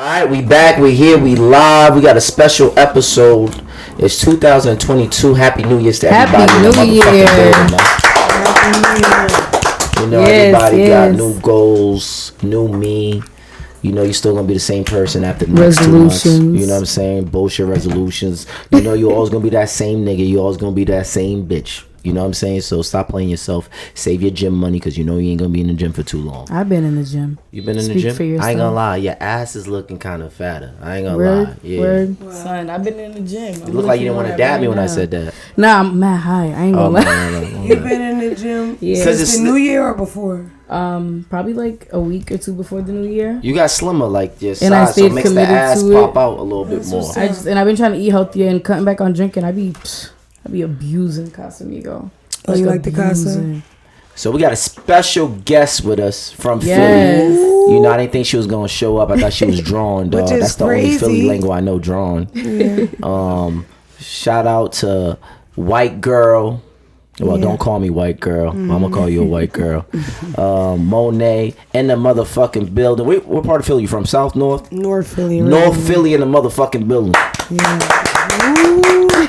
Alright, we back, we here, we live, we got a special episode. It's 2022. Happy New Year's to everybody. Happy New Year. You know, everybody got new goals, new me. You know, you're still gonna be the same person after the next 2 months. You know what I'm saying? Bullshit resolutions. You know, you're always gonna be that same nigga. You're always gonna be that same bitch. You know what I'm saying? So stop playing yourself. Save your gym money because you know you ain't gonna be in the gym for too long. I've been in the gym. You been in the gym? For yourself. I ain't gonna lie. Your ass is looking kind of fatter. I ain't gonna lie. Yeah. Word. Wow. Son, I've been in the gym. You look like you didn't want to dab me when I said that. Nah, I'm mad high. I ain't gonna lie. No. You been in the gym since the New Year or before? Probably like a week or two before the New Year. You got slimmer, like your and size, so it makes the ass pop out a little bit more. I've been trying to eat healthier and cutting back on drinking. I be abusing Casamigo. Oh, you like the Casa? So we got a special guest with us from Philly. You know, I didn't think she was gonna show up. I thought she was drawn, dog. That's the only Philly lingo I know, drawn. Yeah. Shout out to White Girl. Well, don't call me White Girl. I'm gonna call you a White Girl. Monet in the motherfucking building. What part of Philly you from? South, North? North Philly. North Philly in the motherfucking building. Yeah.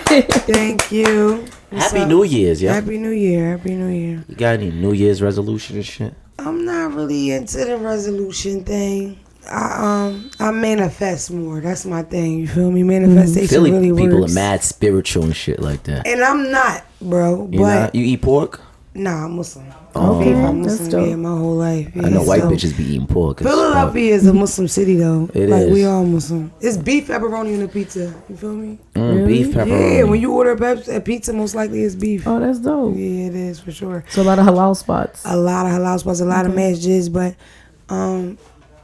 Thank you. Happy New Year's, yeah. Happy New Year. Happy New Year. You got any New Year's resolution and shit? I'm not really into the resolution thing. I manifest more. That's my thing. You feel me? Manifestation Philly really works. People are mad spiritual and shit like that. And I'm not, bro. You eat pork? Nah, I'm Muslim. Okay, I'm that's Muslim. dope. Yeah, my whole life. Yeah, I know white bitches be eating pork. Philadelphia is a Muslim city, though. It like, is. We all Muslim. It's beef pepperoni in the pizza. You feel me? Really? Beef pepperoni. Yeah, when you order a pizza, most likely it's beef. Oh, that's dope. Yeah, it is for sure. So a lot of halal spots. A lot of halal spots, a lot of masjids, but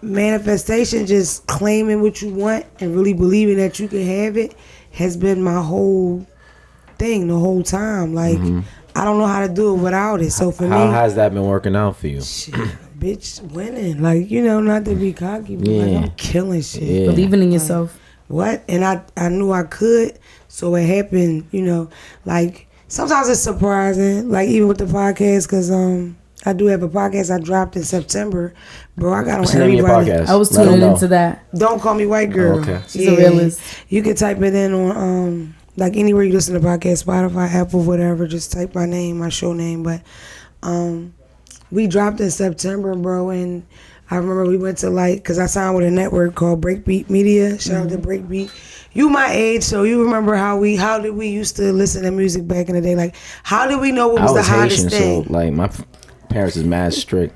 manifestation, just claiming what you want and really believing that you can have it, has been my whole thing the whole time. Like, I don't know how to do it without it. So for me, how has that been working out for you? Shit, bitch, winning. Like, you know, not to be cocky, but like, I'm killing shit. Yeah. Believing in yourself. What? And I knew I could, so it happened. You know, like sometimes it's surprising. Like even with the podcast, because I do have a podcast I dropped in September, bro. I got on everybody. I was tuning into that. Don't Call Me White Girl. Oh, okay. She's a realist. You can type it in on like anywhere you listen to podcasts, Spotify, Apple, whatever. Just type my name, my show name. But we dropped in September, bro, and I remember we went to because I signed with a network called Breakbeat Media. Shout out to Breakbeat. You my age, so you remember how did we used to listen to music back in the day? Like, how did we know what was the hottest Haitian, thing? So like my parents is mad strict.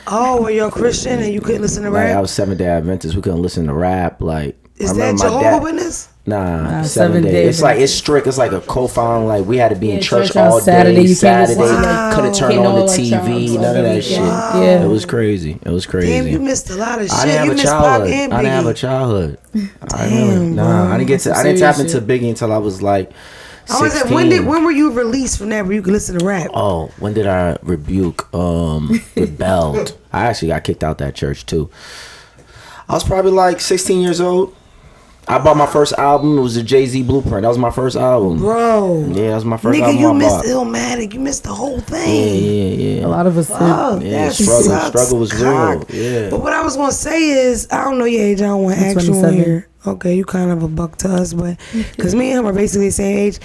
Oh, were you a Christian and you couldn't listen to rap? I was Seventh-day Adventist. We couldn't listen to rap. Like, is that Jehovah's Witness? Nah, 7 days. It's like it's strict. It's like a co-found. Like we had to be in church all Saturday. day. Saturday, Wow. couldn't turn on the TV. None of that shit. Wow. Yeah, it was crazy. It was crazy. Damn, you missed a lot of shit. I didn't have a childhood. I didn't have a childhood. Damn, I didn't tap into Biggie until I was like 16. I was like, when were you released from that where you could listen to rap? Oh, when did I rebelled? I actually got kicked out that church too. I was probably like 16 years old. I bought my first album. It was the Jay-Z Blueprint. That was my first album. Bro. Yeah, that was my first nigga, album. Nigga, you missed Illmatic. You missed the whole thing. Yeah. A lot of us did. Yeah, struggle was real. Yeah. But what I was going to say is, I don't know your age. I don't want to ask you on here. Okay, you kind of a buck to us, but because me and him are basically the same age.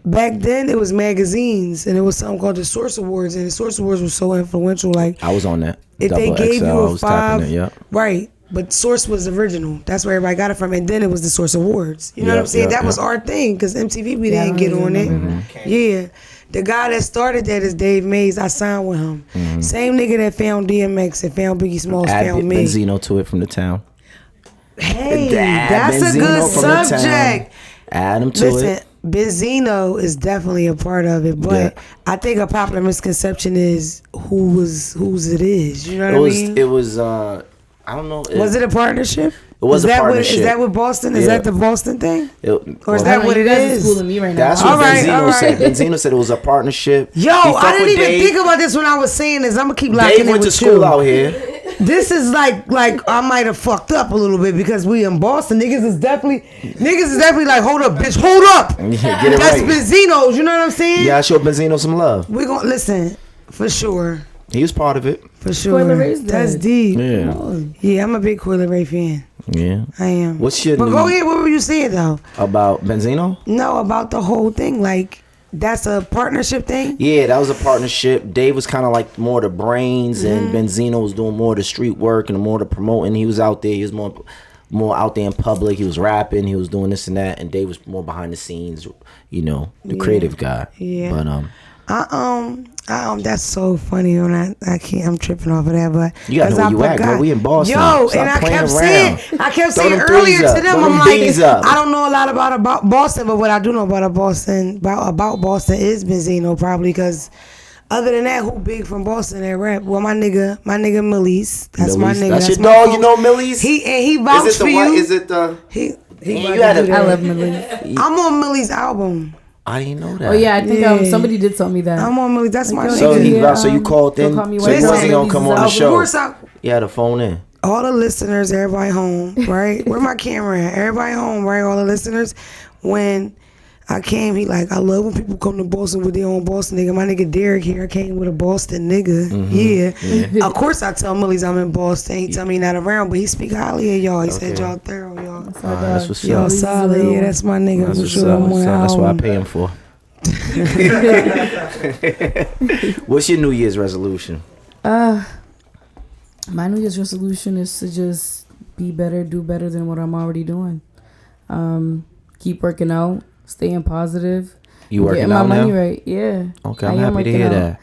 Back then, it was magazines, and it was something called the Source Awards, and the Source Awards was so influential. Like, I was on that. If they gave you a 5, right. But Source was original. That's where everybody got it from. And then it was the Source Awards. You know what I'm saying? That was our thing because MTV, we didn't get on it. Yeah. The guy that started that is Dave Mays. I signed with him. Same nigga that found DMX and found Biggie Smalls, found me. Benzino to it from the town. Hey, that's a good subject. Add him to it. Benzino is definitely a part of it, but I think a popular misconception is whose it is. You know what I mean? It was I don't know. Was it a partnership? It was a partnership. Is that what Boston? Is that the Boston thing? Or is that what it is? That's what Benzino said. Benzino said it was a partnership. Yo, I didn't even think about this when I was saying this. I'm gonna keep locking Dave went to school out here. This is like I might have fucked up a little bit because we in Boston. Niggas is definitely like, hold up, bitch, hold up. Yeah, get it That's right. Benzino's. You know what I'm saying? Yeah, I show Benzino some love. We gonna listen for sure. He was part of it. For sure. Coil Ray's That's dead. deep. Yeah. Yeah, I'm a big Coil Ray fan. Yeah. I am. What's your But new... go ahead, what were you saying though? About Benzino? No, about the whole thing. Like, that's a partnership thing? Yeah, that was a partnership. Dave was kind of like more the brains, and Benzino was doing more of the street work and more the promoting. He was out there. He was more out there in public. He was rapping. He was doing this and that. And Dave was more behind the scenes, you know, the creative guy. Yeah. But that's so funny. When I can't. I'm tripping off of that. But you gotta know where you at, girl. We in Boston. Yo, Stop and I playing kept around. saying earlier to them, Throw I'm them like, B's up. I don't know a lot about Boston, but what I do know about Boston is Benzino, probably, because other than that, who big from Boston that rap? Well, my nigga Millie's. That's my nigga. That's your my dog. folks. You know Millie's. He vouched for you. Is it the? I love Millie. I'm on Millie's album. I didn't know that. Oh yeah, I think somebody did tell me that. I'm on Millie's. That's my So nigga. so you called in. Call me So he when wasn't gonna come on the Of show. course You had a phone in. all the listeners, everybody home, right? Where my camera at? Everybody home, right? All the listeners. When I came, he like, I love when people come to Boston with their own Boston nigga. My nigga Derek here, I came with a Boston nigga. Yeah. Of course I tell Millie's I'm in Boston. He tell me he not around, but he speak highly of y'all. He said y'all thorough, y'all. That's what's Y'all up. solid. Yeah, that's my nigga That's for what's sure. up. I'm on That's what I album. pay him for. What's your New Year's resolution? My New Year's resolution is to just be better, do better than what I'm already doing. Keep working out, staying positive. You working getting my out money now? right. Yeah. Okay, I I'm am happy to working hear out. that.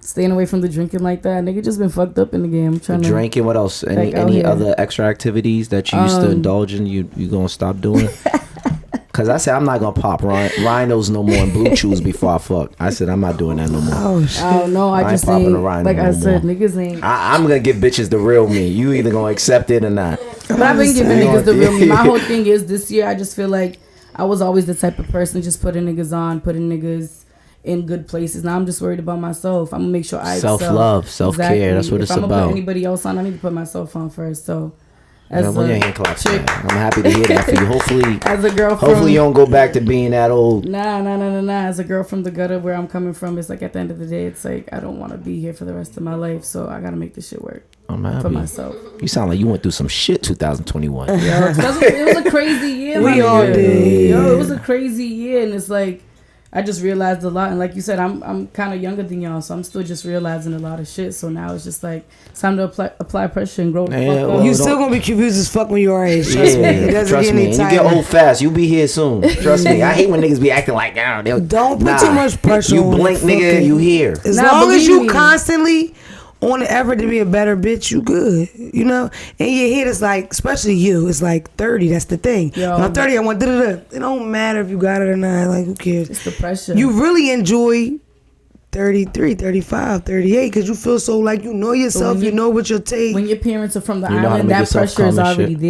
Staying away from the drinking like that. Nigga just been fucked up in the game. I'm trying to Drinking, what else? Any out here. other extra activities that you used to indulge in? You gonna stop doing? Cause I said I'm not gonna pop rhinos no more and blue chews before I fuck. I said I'm not doing that no more. Oh shit. I don't know. I I just ain't popping ain't, a rhino like no I said, more. niggas ain't. I'm gonna give bitches the real me. You either gonna accept it or not. But I've been giving niggas the real me. My whole thing is this year I just feel like I was always the type of person just putting niggas on, putting niggas in good places. Now I'm just worried about myself. I'm gonna make sure I Self-love, excel. self-care, that's what if it's I'm gonna about. put anybody else on, I need to put myself on first. So as Yeah, well, your a hand claps, chick, man. I'm happy to hear that for you. Hopefully, as a girl from hopefully you don't go back to being that old. Nah. As a girl from the gutter where I'm coming from, it's like at the end of the day, it's like I don't want to be here for the rest of my life. So I gotta make this shit work I'm happy. for myself. You sound like you went through some shit 2021. Yo, it was a crazy year. We my all nigga. did. Yo, it was a crazy year, and it's like I just realized a lot. And like you said, I'm kind of younger than y'all, so I'm still just realizing a lot of shit. So now it's just like it's time to apply pressure and grow the Yeah, fuck well, up. You still gonna be confused as fuck when you're our age. Trust me. It doesn't trust get me. any You tighter. get old fast. You be here soon. Trust me. I hate when niggas be acting like that. Don't put too much pressure You on blink, it, nigga, fucking- you here. As Nah, long as believe you me. constantly on the effort to be a better bitch, you good. You know? And your head is like, especially you, it's like 30. That's the thing. Yo. When I'm 30, I want da-da-da. It don't matter if you got it or not. Like, who cares? It's the pressure. You really enjoy 33, 35, 38 because you feel so like you know yourself, when you know what you'll take. when your parents are from the You know how to island, make that yourself pressure is calm and already shit.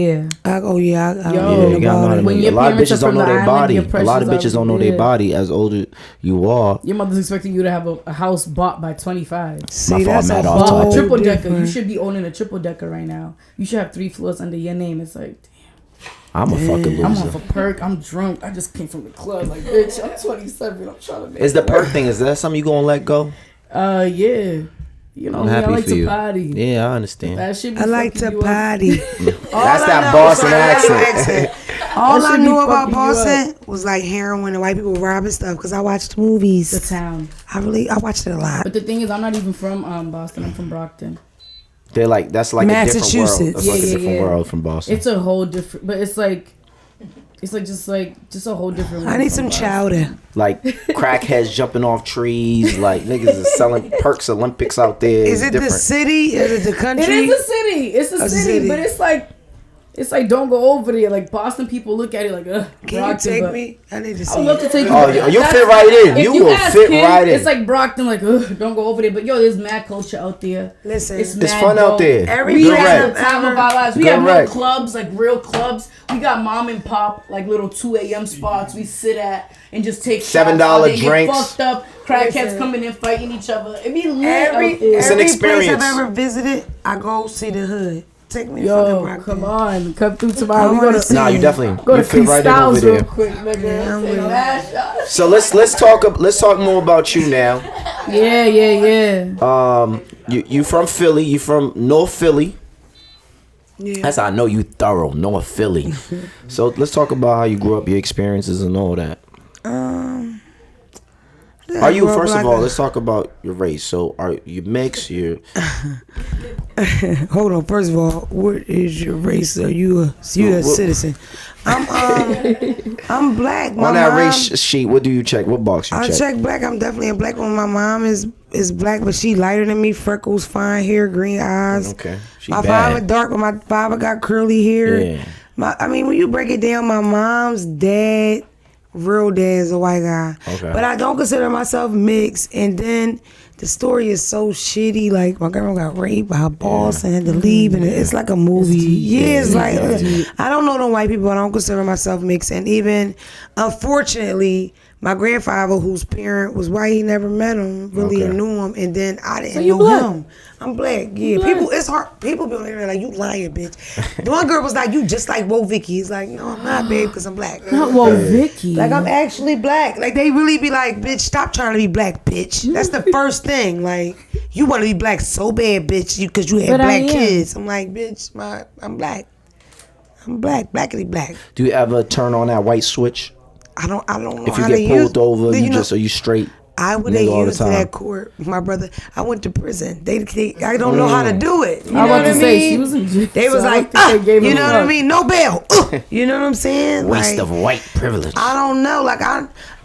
there. Oh, yeah. I Yo, Yeah, you gotta know how to when make your A lot of parents are bitches don't from know the their island, body. your A lot of pressure's bitches don't know already their there. body as older you are. Your mother's expecting you to have a house bought by 25. See, My fault, that's Matt, a off Or topic. a whole triple decker. different- You should be owning a triple decker right now. You should have 3 floors under your name. It's like, I'm a fucking I'm loser. off a perk. I'm drunk. I just came from the club. Like, bitch, I'm 27. I'm trying to make Is the it work. perk thing, is that something you gonna let go? Yeah. You know I'm me, I happy like for to you. party. Yeah, I understand. That shit be I like fucking to you up. party. That's that Boston accent. All That I shit knew be about fucking you up. Boston was like heroin and white people robbing stuff because I watched movies. The town. I watched it a lot. But the thing is, I'm not even from Boston. I'm from Brockton. They're like, that's like a different world. Massachusetts. That's like a Yeah, different yeah. world from Boston. It's a whole different, but it's like just a whole different. I world need from some Boston. chowder. Like crackheads jumping off trees. Like niggas is selling perks Olympics out there. Is It's it different. the city? Is it the country? It is a city. It's a city, but it's like don't go over there. Like Boston people look at it like, ugh. Can you Brockton, take but me? I need to I see would love to it. take you. Oh, you'll fit right in. If You will ask fit him, right in. It's like Brockton, like, ugh, don't go over there. But yo, there's mad culture out there. Listen, It's It's mad fun out dope. there. We Good have rec. the time of our lives. We Good have rec. real clubs. We got mom and pop, like little 2 a.m. spots we sit at and just take $7 shots all day, drinks. Get fucked up. Crackheads Listen. coming in fighting each other. It be lit Every out there. It's an place experience. I've ever visited, I go see the hood. Take me Yo, fucking come on. Come through tomorrow. Nah, you definitely. Go you to fit right in over there. real quick, nigga. So let's talk more about you now. Yeah. You from Philly? You from North Philly? Yeah. That's how I know you thorough, North Philly. So let's talk about how you grew up, your experiences, and all that. Are you first of all? Let's talk about your race. So are you mixed? You hold on. First of all, what is your race? Are you a citizen? I'm black. On that race sheet, what do you check? What box you check? I check black. I'm definitely a black one. My mom is black, but she lighter than me. Freckles, fine hair, green eyes. Okay, my father dark, but my father got curly hair. Yeah. When you break it down, my mom's dad. Real dad is a white guy. Okay. But I don't consider myself mixed. And then the story is so shitty. Like, my grandma got raped by her boss and had to leave. And it's like a movie. It's like, I don't know no white people. I don't consider myself mixed. And even, unfortunately, my grandfather, whose parent was white, he never met him, really knew him. And then I didn't know him. I'm black. Yeah. People, it's hard. People be on there like, you lying, bitch. The one girl was like, you just like Wo Vicky. He's like, no, I'm not, babe, because I'm black. Not Wo Vicky. Like, I'm actually black. Like, they really be like, bitch, stop trying to be black, bitch. That's the first thing. Like, you want to be black so bad, bitch, because you had black kids. I'm like, bitch, I'm black. I'm black. Blackity black. Do you ever turn on that white switch? I don't know. If you get pulled over, are you straight? I would have used that court. My brother, I went to prison. They I don't know how to do it. You know what I mean? She was in jail. They was like, you know what I mean? No bail. You know what I'm saying? Waste of white privilege. I don't know. Like,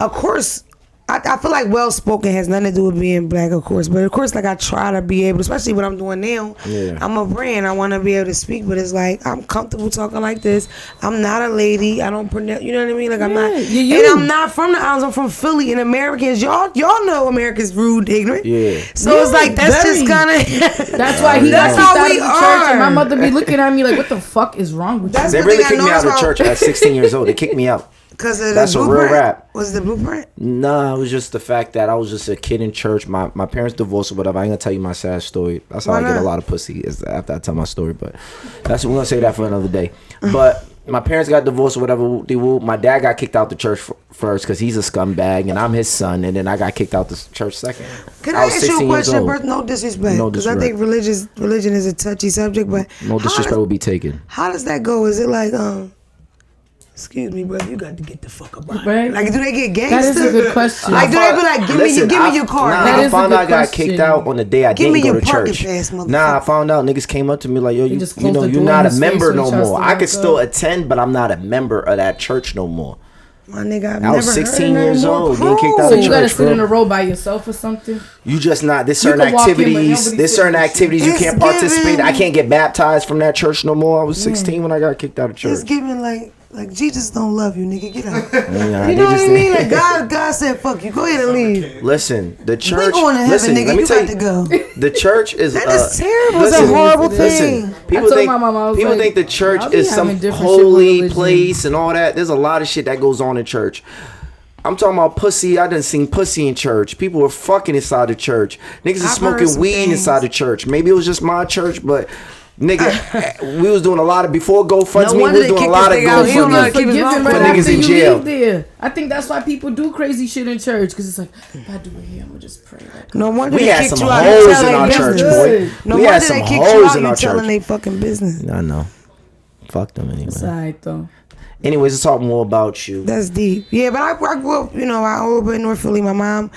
of course, I feel like well-spoken has nothing to do with being black, of course. But, of course, like, I try to be able, especially what I'm doing now. Yeah. I'm a brand. I want to be able to speak. But it's like, I'm comfortable talking like this. I'm not a lady. I don't pronounce, you know what I mean? Like, I'm not. And I'm not from the islands. I'm from Philly. And Americans, y'all know Americans rude, ignorant. Yeah. So it's like, that's just kind of. That's why that's how we are. Church, and my mother be looking at me like, what the fuck is wrong with you? They really kicked me out of church at 16 years old. They kicked me out. Because of that's the a real rap. Was the blueprint? Nah, it was just the fact that I was just a kid in church. My parents divorced or whatever. I ain't gonna tell you my sad story. That's how I get a lot of pussy is after I tell my story. But we're gonna say that for another day. But my parents got divorced or whatever. My dad got kicked out the church first because he's a scumbag and I'm his son. And then I got kicked out the church second. Can I ask you a question, Bert? No disrespect. Because I think religion is a touchy subject. But no disrespect will be taken. How does that go? Is it like excuse me, brother, you got to get the fuck up out. Right. Like, do they get gangster? That is a good question. Like, do they be like, give me your card? I found out I got kicked out on the day I didn't go to church. I found out niggas came up to me like, yo, you're not a member no more. I could still attend, but I'm not a member of that church no more. My nigga, I was 16 years old, getting kicked out of church. So you gotta sit in a row by yourself or something? You just not. There's certain activities you can't participate. I can't get baptized from that church no more. I was 16 when I got kicked out of church. It's giving like Jesus don't love you, nigga. Get out. You know what I mean? Like God said, "Fuck you. Go ahead and leave." Listen, the church. We going to heaven, nigga. Let me tell you, to go. The church is. That is terrible. It's a horrible thing. People think the church is some holy place and all that. There's a lot of shit that goes on in church. I'm talking about pussy. I done seen pussy in church. People were fucking inside the church. Niggas is smoking weed inside the church. Maybe it was just my church, but. Nigga, we was doing a lot of before GoFundMe. We was doing a lot of GoFundMe for niggas in jail. I think that's why people do crazy shit in church because it's like, if I do it here, I'm gonna just pray. No wonder we had some hoes in our church, boy. No wonder they kicked you out. You telling they fucking business. I know. Fuck them anyway. It's alright though. Anyways, let's talk more about you. That's deep. Yeah, but I grew up, I grew up in North Philly. My mom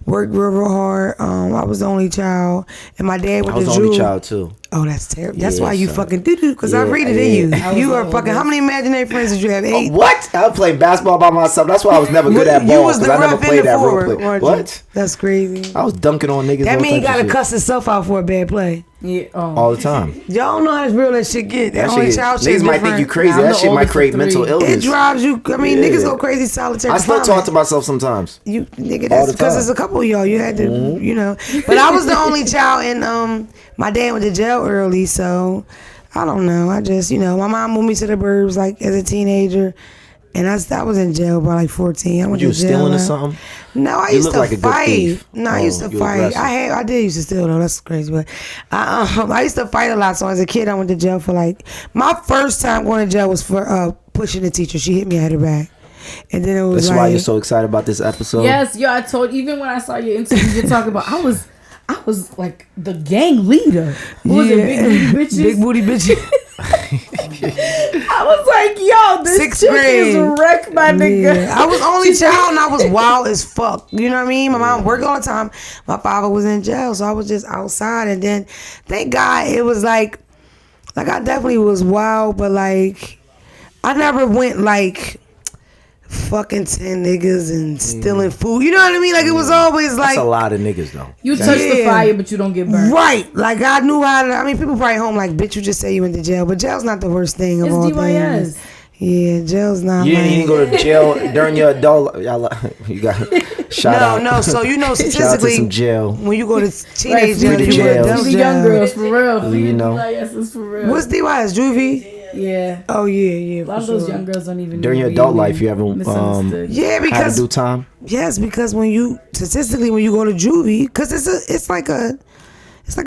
worked real hard. I was the only child, and my dad was the Jew. I was the only child too. Oh, that's terrible. That's why you fucking do because I read it in you. You are fucking. How many imaginary friends did you have? 8. What? I played basketball by myself. That's why I was never good at ball because I never played that real play. What? That's crazy. I was dunking on niggas. That means he got to cuss himself out for a bad play. Yeah, all the time. Y'all know how real that shit get. That only child shit. Niggas might think you crazy. That shit might create mental illness. It drives you. I mean, niggas go crazy solitary. I still talk to myself sometimes. You nigga, that's because there's a couple of y'all. You had to, But I was the only child, and my dad went to jail early, so I don't know. I just, my mom moved me to the burbs like as a teenager, And I was in jail by like 14. I went you to jail. Stealing or something? No, I used to fight. No, I used to fight. Aggressive. I did used to steal though. That's crazy, but I used to fight a lot. So as a kid, I went to jail for like my first time going to jail was for pushing the teacher. She hit me at her back. And then it was That's like, why you're so excited about this episode. Yes, yo, I told even when I saw your interview, you're talking about I was like the gang leader. What was it, big booty bitches? I was like, yo, this chick is wrecked, my nigga. I was only child and I was wild as fuck. You know what I mean? My mom worked all the time. My father was in jail, so I was just outside. And then, thank God, it was like I definitely was wild, but like, I never went like fucking 10 niggas and stealing food. You know what I mean? Like, it was always like... That's a lot of niggas, though. You touch the fire, but you don't get burned. Right. Like, I knew how to... I mean, people probably home like, bitch, you just say you went to jail. But jail's not the worst thing of all things. Yeah, jail's not You didn't go to jail during your adult... You got... Shout out. No. So, you know, statistically... some jail. When you go to teenage jail, you jail. go to young girls, for real. You know. DYS is for real. What's DYS? Juvie? Yeah. Oh, yeah. A lot of those young girls don't even during your adult life, you ever yeah, because had to do time? Yes, because when you statistically when you go to juvie, because it's like a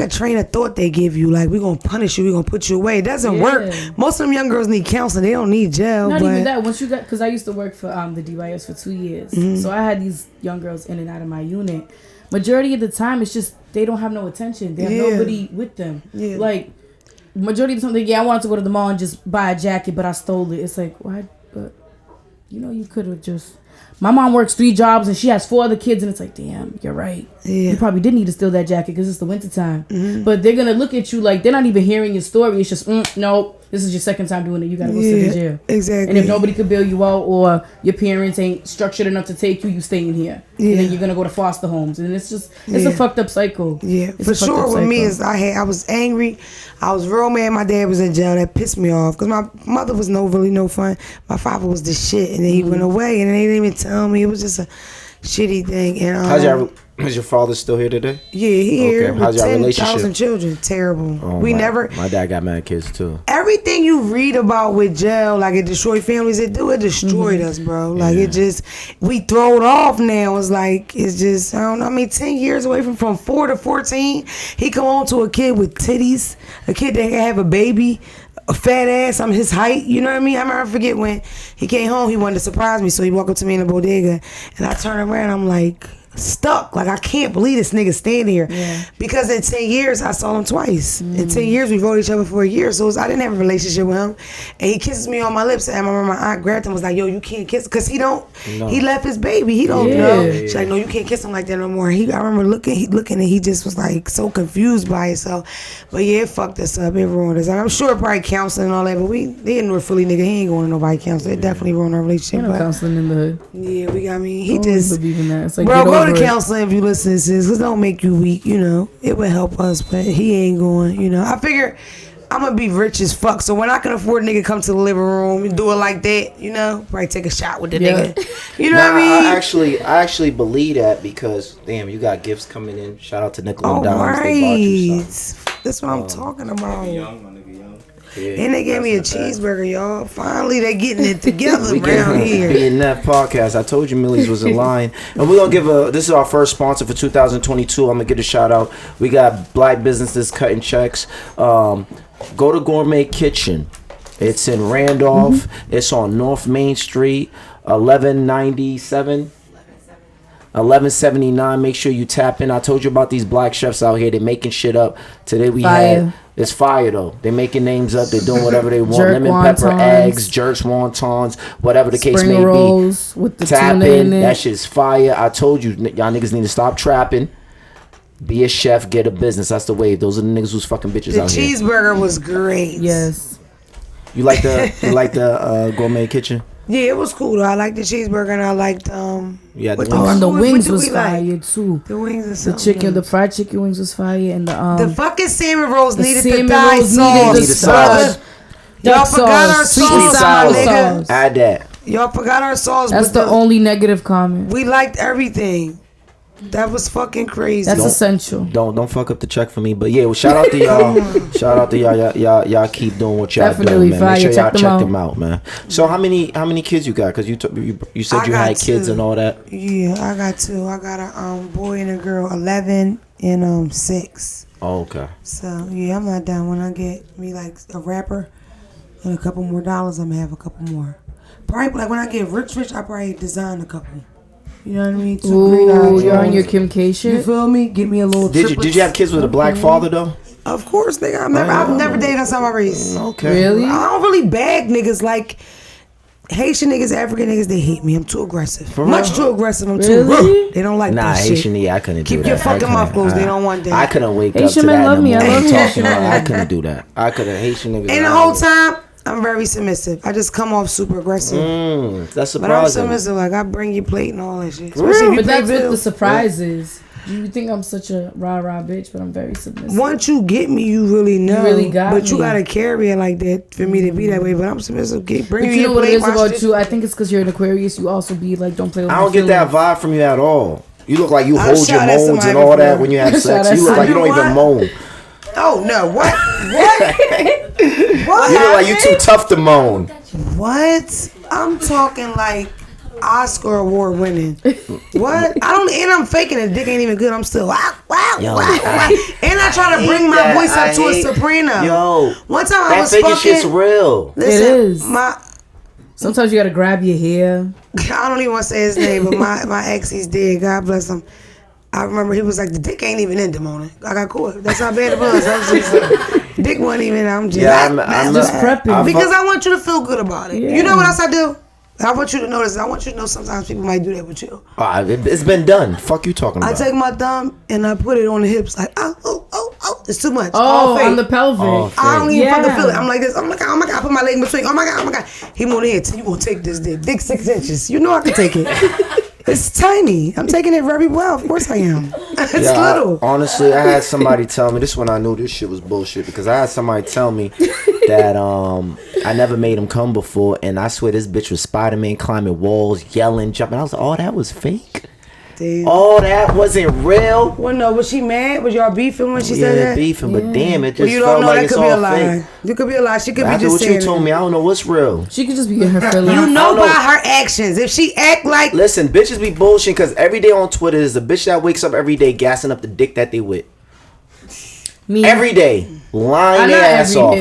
train of thought they give you, like, we're gonna punish you, we're gonna put you away. It doesn't work. Most of them young girls need counseling. They don't need jail. Not even that. Once you got, because I used to work for the DYS for 2 years, so I had these young girls in and out of my unit. Majority of the time, it's just they don't have no attention. They have nobody with them. Yeah. Like, majority of the time, I wanted to go to the mall and just buy a jacket, but I stole it. It's like, why? But you could have just. My mom works 3 jobs and she has 4 other kids, and it's like, damn, you're right. Yeah. You probably did need to steal that jacket because it's the wintertime. But they're gonna look at you like they're not even hearing your story. It's just, no, this is your second time doing it. You gotta go sit in jail. Exactly. And if nobody could bail you out, or your parents ain't structured enough to take you, you stay in here. And then you're gonna go to foster homes, and it's just a fucked up cycle. Yeah, for sure. With me is I was angry. I was real mad. My dad was in jail. That pissed me off because my mother was really no fun. My father was the shit, and then he went away, and they didn't even tell me. It was just a shitty thing. And is your father still here today? Yeah, he here. How's your relationship? 10,000 children. Terrible. Oh, my dad got mad kids too. Everything you read about with jail, like it destroyed families, it destroyed us, bro. Like we throw it off now. It's just, I don't know. I mean, 10 years away from 4 to 14, he come on to a kid with titties, a kid that can have a baby, a fat ass. I'm his height. You know what I mean? I forget when he came home, he wanted to surprise me, so he walked up to me in the bodega, and I turned around, I'm like, stuck. Like, I can't believe this nigga standing here. Yeah. Because in 10 years, I saw him twice. In 10 years, we rode each other for a year. So I didn't have a relationship with him. And he kisses me on my lips. And I remember my aunt grabbed him and was like, yo, you can't kiss. Because he left his baby. He don't know. She's like, no, you can't kiss him like that no more. I remember looking, and he just was like so confused by it. So, but yeah, it fucked us up. It ruined us. I'm sure probably counseling and all that, but they didn't Philly nigga. He ain't going to nobody counseling. It definitely ruined our relationship. No counseling in the hood. Yeah, he just. Believe in that. It's like, bro, go to counseling if you listen to this, because don't make you weak, it would help us, but he ain't going. I figure I'm gonna be rich as fuck, so when I can afford a nigga come to the living room and do it like that, probably take a shot with the nigga. You know what I mean? I actually believe that, because damn, you got gifts coming in. Shout out to Nickel and Dimes. Right. They bought you something. That's what I'm talking about. Young. Yeah, and they gave me a cheeseburger, y'all. Finally, they getting it together around here. BNF podcast. I told you Millie's was in line. And we're going to this is our first sponsor for 2022. I'm going to give a shout out. We got black businesses cutting checks. Go to Gourmet Kitchen. It's in Randolph. It's on North Main Street, 1197. 1179. Make sure you tap in. I told you about these black chefs out here. They're making shit up. Today we had... It's fire though. They're making names up. They're doing whatever they want. Lemon pepper eggs, jerks, wontons, whatever the case may rolls with the tuna in it. That shit's fire. I told you, y'all niggas need to stop trapping. Be a chef, get a business. That's the way. Those are the niggas who's fucking bitches out here. The cheeseburger was great. Yes. You like the Gourmet Kitchen? Yeah, it was cool though. I liked the cheeseburger and I liked yeah, the wings was fire too. The wings and the chicken, the fried chicken wings was fire, and the fucking salmon rolls needed the Thai sauce. Y'all forgot our sauce, nigga. Add that. Y'all forgot our sauce. That's the only negative comment. We liked everything. That was fucking crazy. That's essential. Don't fuck up the check for me. But yeah, well, shout out to y'all. Shout out to y'all. Y'all keep doing what y'all Definitely doing, man. Make sure y'all check them out, man. So how many kids you got? Because you said you had kids and all that. Yeah, I got 2. I got a boy and a girl, 11 and 6. Oh, okay. So yeah, I'm not down. When I get me like a rapper and a couple more dollars, I'm gonna have a couple more. Probably like when I get rich, I probably design a couple. You know what I mean? Ooh, you're on your Kim K shit. You feel me? Give me a little. Did you have kids with a black father though? Of course, nigga. I've never dated outside my race. Okay. Really? I don't really bag niggas like Haitian niggas, African niggas. They hate me. I'm too aggressive. Much too aggressive. I'm too. Really? They don't like that shit. Haitian. Yeah, I couldn't do that. Keep your fucking mouth closed. They don't want that. I couldn't wake up Haitian to men that love in the me. I morning love talking about. I couldn't do that. I couldn't. Haitian niggas. And the whole time, I'm very submissive. I just come off super aggressive. That's surprising. But I'm submissive. Like, I bring you plate and all that shit. But that's what the surprise is. You think I'm such a rah-rah bitch, but I'm very submissive. Once you get me, you really know. You really got but me. you gotta carry it like that for me to be that way. But I'm submissive. But you know what it is about you? I think it's because you're an Aquarius. You also be like, don't play with I don't get that vibe from you at all. You look like you hold your moans and all that when you have sex. You look like you don't even moan. Oh no! What? What? You look like you too tough to moan. What? I'm talking like Oscar award winning. What? I don't. And I'm faking it. Dick ain't even good. I'm still wow. And I try to bring my voice up to a soprano. Yo, one time I was fucking. That shit's real. Listen, it is. Sometimes you gotta grab your hair. I don't even want to say his name, but my ex, he's dead. God bless him. I remember he was like, the dick ain't even in the morning. I got caught. That's how bad it was. I was just like, dick wasn't even. I'm just prepping because I want you to feel good about it. Yeah. You know what else I do? I want you to notice. I want you to know sometimes people might do that with you. It's been done. Fuck you talking about. I take my thumb and I put it on the hips like, oh, it's too much. Oh, on the pelvic. I don't even fucking feel it. I'm like this. I'm like, oh my God, I put my leg in between. Oh my God. He moved in here. You gonna take this dick? Dick 6 inches. You know I can take it. It's tiny. I'm taking it very well. Of course I am. It's little. Honestly, I had somebody tell me, this is when I knew this shit was bullshit, because I had somebody tell me that I never made him come before, and I swear this bitch was Spider-Man climbing walls, yelling, jumping. I was like, oh, that was fake? Damn. Oh, that wasn't real? Well, no, was she mad? Was y'all beefing when she said that? Yeah, beefing, but damn, it just you felt don't know, like that it's could be a all lie. fake. You could be a lie. She could be After just what saying you told me, I don't know what's real. She could just be getting her feelings. You know by her actions. If she act like... Listen, bitches be bullshitting because every day on Twitter is a bitch that wakes up every day gassing up the dick that they with. Me. Every day. Lying their ass off.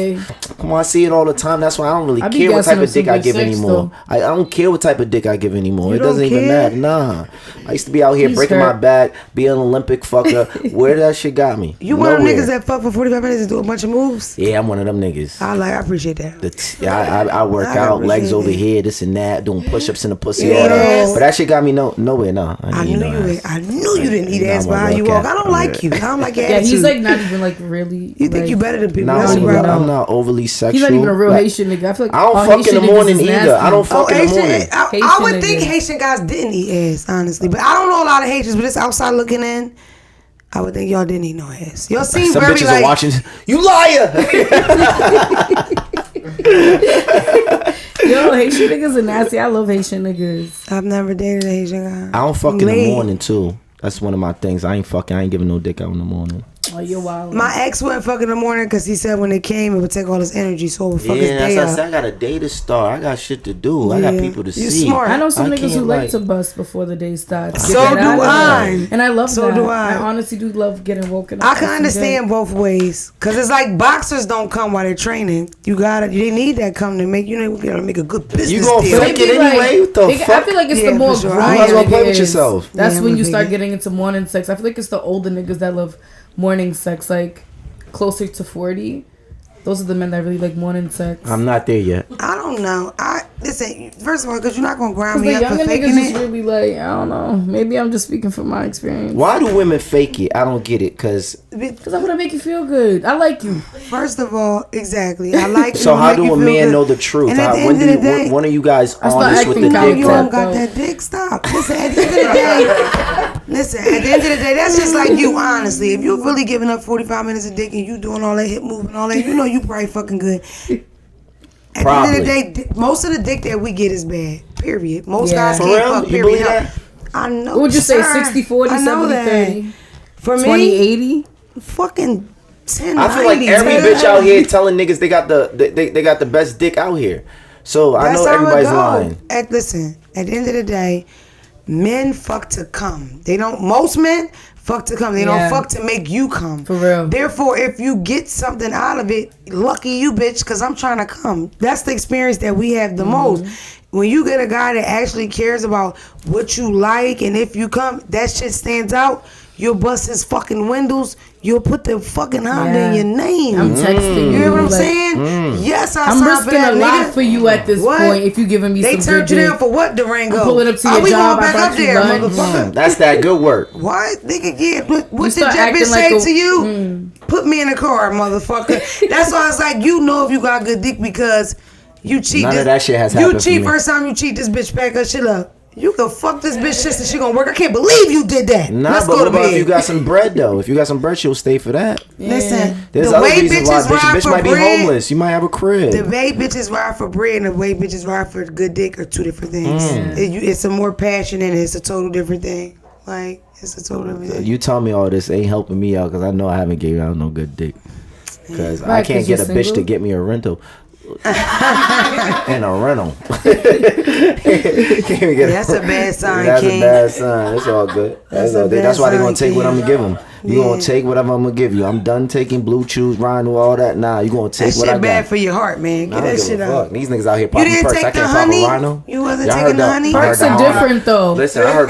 Come on, I see it all the time. That's why I don't really care what type of dick I give anymore. I don't care what type of dick I give anymore. It doesn't even matter. Nah. I used to be out here breaking my back, be an Olympic fucker. Where that shit got me? You one of them niggas that fuck for 45 minutes and do a bunch of moves? Yeah, I'm one of them niggas. I appreciate that. I work out, legs over here, this and that, doing push-ups in the pussy, all that. But that shit got me nowhere. No, I knew you didn't eat ass behind you walk. I don't like you. I don't like your attitude. Yeah, he's like not even like really. You think you better than people? I'm not overly sexual. He's not even a real Haitian nigga. I feel like I don't fuck in the morning either. I don't fuck in the morning. I would think Haitian guys didn't eat ass, honestly, but I don't know a lot of Haitians. But it's outside looking in. I would think y'all didn't eat no ass. Y'all seem some very bitches like are watching. You liar! Yo, Haitian niggas are nasty. I love Haitian niggas. I've never dated a Haitian guy. I don't fuck in the morning too. That's one of my things. I ain't giving no dick out in the morning. Oh, you're wild. My ex wouldn't fuck in the morning because he said when it came, it would take all his energy, so it would fuck his day up. I got a day to start. I got shit to do. I got people to see. Smart. I know some niggas who like to bust before the day starts. So do I. And I love that. So do I. I honestly do love getting woken up. I can understand both ways. Because it's like boxers don't come while they're training. They need that come to make, you gotta make a good business You gonna fake it anyway? What the fuck? I feel like it's the more grown you might as well play with yourself. That's when you start getting into morning sex. I feel like it's the older niggas that love morning sex, like closer to 40. Those are the men that really like morning sex. I'm not there yet. I don't know. Listen, first of all, because you're not gonna grind me up for faking it. The younger niggas just really like, I don't know. Maybe I'm just speaking from my experience. Why do women fake it? I don't get it. Because I'm gonna make you feel good. I like you. First of all, exactly. I like you. So how do a man know the truth? When are you guys honest with the dick? You don't got that dick. Stop. Listen, at the end of the day, that's just like you. Honestly, if you're really giving up 45 minutes of dick and you doing all that hip move and all that, you probably fucking good. At the end of the day, most of the dick that we get is bad. Period. Most guys can't fuck. Period. I know. What would you say, 60-40, 70-30? For me, 20-80? Fucking 10. I feel like every bitch out here telling niggas they got the best dick out here. So I know everybody's lying. Listen, at the end of the day, men fuck to come. They don't. Most men fuck to come. They don't fuck to make you come. For real. Therefore, if you get something out of it, lucky you, bitch, because I'm trying to come. That's the experience that we have the most. When you get a guy that actually cares about what you like and if you come, that shit stands out. You'll bust his fucking windows. You'll put the fucking Honda in your name. I'm texting you. You hear what I'm saying? Yes, I'm risking a lot for you at this point if you giving me some good dick. They turned you down for what, Durango? I'm pulling up to your job. I brought you lunch. That's that good work. What? Nigga, yeah. What did that bitch say to you? Put me in the car, motherfucker. That's why it's like, you know if you got good dick because you cheat. None of that shit has happened. You cheat first time you cheat, this bitch pack her shit up. You can fuck this bitch sister, she gonna work. I can't believe you did that. Nah, let's go to bed. If you got some bread though, if you got some bread, she'll stay for that. Yeah. Listen, there's the way bitches ride bitch for might bread, be homeless. You might have a crib. The way bitches ride for bread and the way bitches ride for good dick are two different things. It's a more passion and it's a total different thing. Like, it's a total different thing. You tell me all this ain't helping me out because I know I haven't given out no good dick. Because I can't get a bitch to get me a rental. And a rental. That's a bad sign, That's King. a bad sign. It's all good. That's why they're gonna take what I'm gonna give them. You gonna take whatever I'm gonna give you. I'm done taking blue chews, rhino, all that. Nah, you gonna take what I got. That shit bad for your heart, man. Get that shit out. These niggas out here popping perks. I can't pop a rhino. You wasn't taking the honey? Perks are different though. Listen, I heard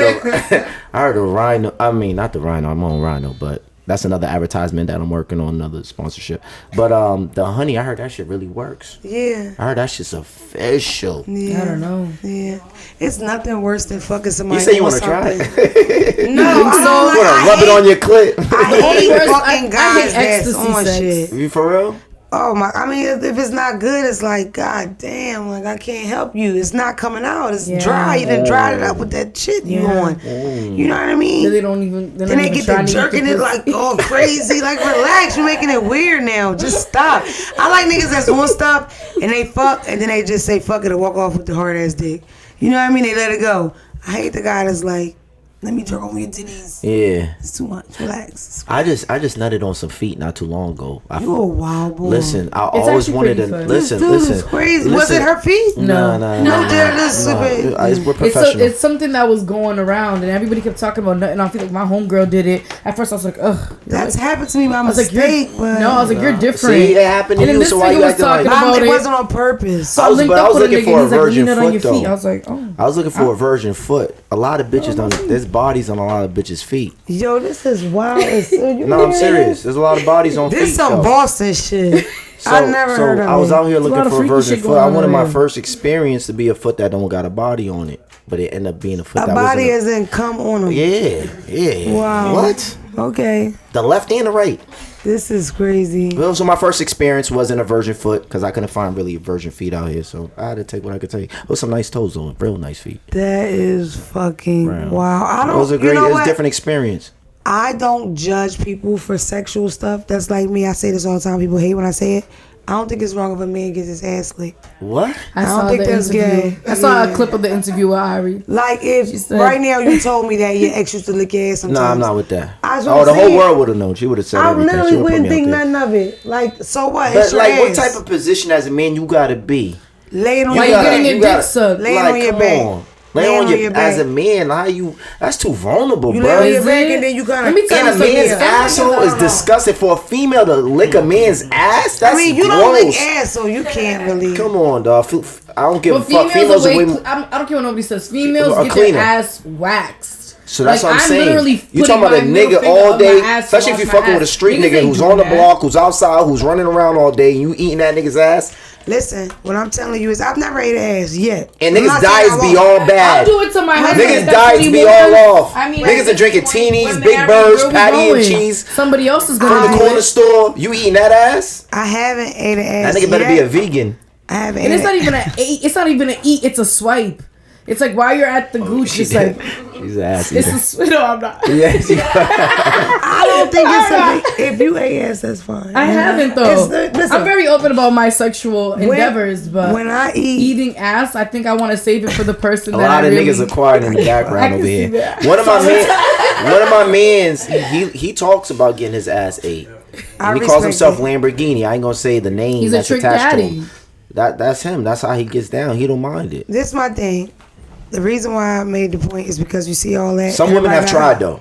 the rhino. I mean, not the rhino. I'm on rhino, but that's another advertisement that I'm working on, another sponsorship. But the honey, I heard that shit really works. Yeah. I heard that shit's official. Yeah. I don't know. Yeah. It's nothing worse than fucking somebody. You say you want to try it? No, I don't. You want to rub it on your clit? I hate fucking guys that's on shit. You for real? Oh my! I mean, if it's not good, it's like, god damn, like I can't help you. It's not coming out. It's dry. You done dried it up with that shit you on. You know what I mean? They don't even. Then they get to jerking it like all crazy. Like, relax. You're making it weird now. Just stop. I like niggas that's on stuff and they fuck and then they just say fuck it and walk off with the hard ass dick. You know what I mean? They let it go. I hate the guy that's like, let me jerk on your titties. Yeah. It's too much. Relax. I just nutted on some feet not too long ago. You a wild boy. Listen, I always wanted to listen. It's crazy. Was it her feet? No. We're professional. It's something that was going around and everybody kept talking about nutting. I feel like my homegirl did it. At first I was like, ugh. That's happened to me by mistake. I was like, you're different. See, it happened to you, so why you acting like it wasn't on purpose. So I was looking for a virgin foot though. I was like, oh. I was looking for a virgin foot. A lot of bitches don't. There's bodies on a lot of bitches' feet. Yo, this is wild. No, I'm serious. There's a lot of bodies on feet. This some Boston shit. I never heard of it. I was out here looking for a virgin foot. I wanted my on. first experience to be a foot that don't got a body on it, but it ended up being a foot. A body hasn't come on them. Yeah. Wow. What? Okay. The left and the right. This is crazy. Well, so my first experience wasn't a virgin foot because I couldn't find really virgin feet out here, so I had to take what I could take. It was some nice toes though, real nice feet. That is fucking wow. It was a great, it's a different experience. I don't judge people for sexual stuff. That's like me. I say this all the time. People hate when I say it. I don't think it's wrong if a man gets his ass licked. What? I don't think that's gay. I saw a clip of the interview with Ari. Like if right now you told me that your ex used to lick your ass sometimes. No, I'm not with that. The whole world would have known. She would have said everything. I literally wouldn't think nothing of it. Like, so what? But like, what type of position as a man you gotta be? Laying on your back. Getting your dick sucked. Laying on your back. Lay on your back. As a man, how you? That's too vulnerable, you bro. Lay on your back and then you kind of. And a man's asshole is disgusting. For a female to lick a man's ass, that's you gross. don't lick ass, so you can't really. Come on, dog. I don't give a fuck. Females are way. I don't care what nobody says. Females get their ass waxed. So that's what I'm saying. You talking about a nigga all day, especially if you fucking with a street nigga who's on the block, who's outside, who's running around all day, and you eating that nigga's ass. Listen, what I'm telling you is I've never ate ass yet. And niggas' diets be all bad. I'll do it to my husband. Niggas' diets be all off. I mean, niggas are drinking teenies, Big Birds, patty and cheese. Somebody else is going to from the corner store. You eating that ass? I haven't ate an ass. That nigga better be a vegan. I haven't. And it's not even an eat. It's not even an eat. It's a swipe. It's like while you're at the gooch, it's like she's an ass eater. No, I'm not. Yes, I don't think it's something. If you ate ass, that's fine. I haven't though. Listen, I'm very open about my sexual endeavors, but when I eating ass, I think I want to save it for the person. A lot of niggas are quiet in the background over here. One of my mans, he talks about getting his ass ate. And he calls himself Lamborghini. I ain't gonna say the name. He's that's a trick attached daddy. to him. That's him. That's how he gets down. He don't mind it. This is my thing. The reason why I made the point is because you see all that. Some women have tried though.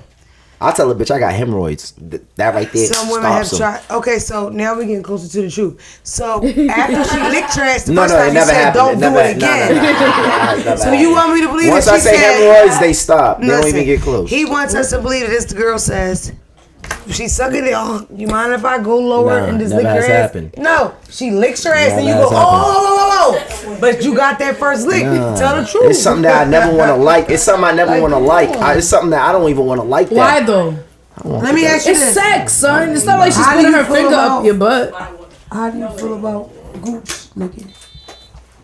I'll tell a bitch I got hemorrhoids. That right there. Some women have tried. Okay, so now we're getting closer to the truth. So after she licked your ass, the first time you said don't do it again. So you want me to believe once that I say hemorrhoids, they stop. They don't even get close. He wants us to believe that this the girl says. She's sucking it. Oh, you mind if I go lower and just lick your ass? Happened. No, she licks your ass and you go, oh. But you got that first lick. Tell the truth. It's something that I never want to like. It's something I never want to like. It's something that I don't even want to like. Why though? Let me ask you this. It's sex, son. It's not like she's putting her finger up your butt. How do you feel about gooch licking?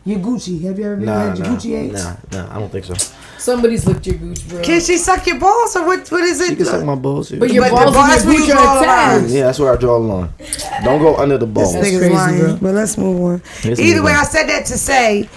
Your Gucci. Have you ever had your Gucci eggs? Nah, I don't think so. Somebody's licked your gooch, bro. Can she suck your balls or what is it? She can suck my balls. Yeah. But your balls and your gooch are attached. Yeah, that's where I draw the line. Don't go under the balls. This nigga's lying, bro. But let's move on. Either way, I said that to say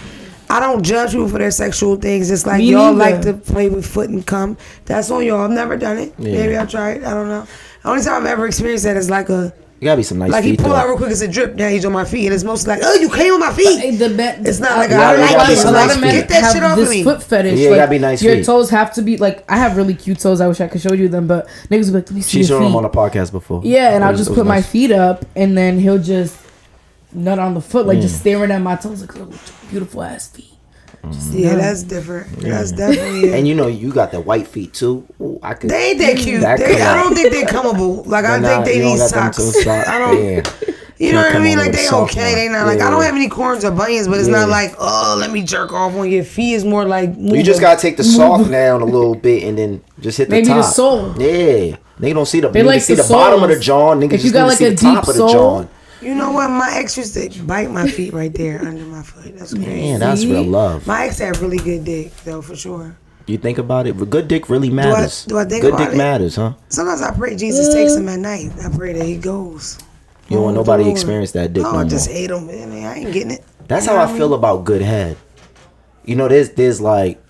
I don't judge people for their sexual things. It's like y'all like to play with foot and cum. That's on y'all. I've never done it. Yeah. Maybe I'll try it. I don't know. The only time I've ever experienced that is like a... You gotta be some nice like feet. Like he pull out real quick, it's a drip. Now he's on my feet, and it's mostly like, oh, you came on my feet. It's not like I don't like it. A lot of men get that shit off this of me. foot fetish. Yeah, like, gotta be nice your feet. toes have to be like. I have really cute toes. I wish I could show you them, but niggas be like, let me see She's your shown feet. him on a podcast before. Yeah, and I'll just put my feet up, and then he'll just nut on the foot, like just staring at my toes, like little beautiful ass feet. Yeah, that's different. Yeah. That's definitely. And you know, you got the white feet too. Ooh, I could. They ain't that cute. I don't think they're comable. Like I think they need socks. I don't. Yeah. You know what I mean? Like they okay. They not like I don't have any corns or bunions, but it's not like let me jerk off on your feet. It's more like you just gotta take the soft down a little bit and then just hit the top. Maybe the sole. Yeah, they don't see the. They like see the soles. bottom of the jaw. Niggas if just you got like see a the deep top sole. of the jaw. You know what? My ex used to bite my feet right there under my foot. That's crazy. Man, that's real love. My ex had really good dick, though, for sure. You think about it? Good dick really matters. Do I think good about dick it? matters, huh? Sometimes I pray Jesus takes him at night. I pray that he goes. You don't want nobody experience that dick no more. I just hate him, man. I ain't getting it. That's how I feel about good head. You know, there's like,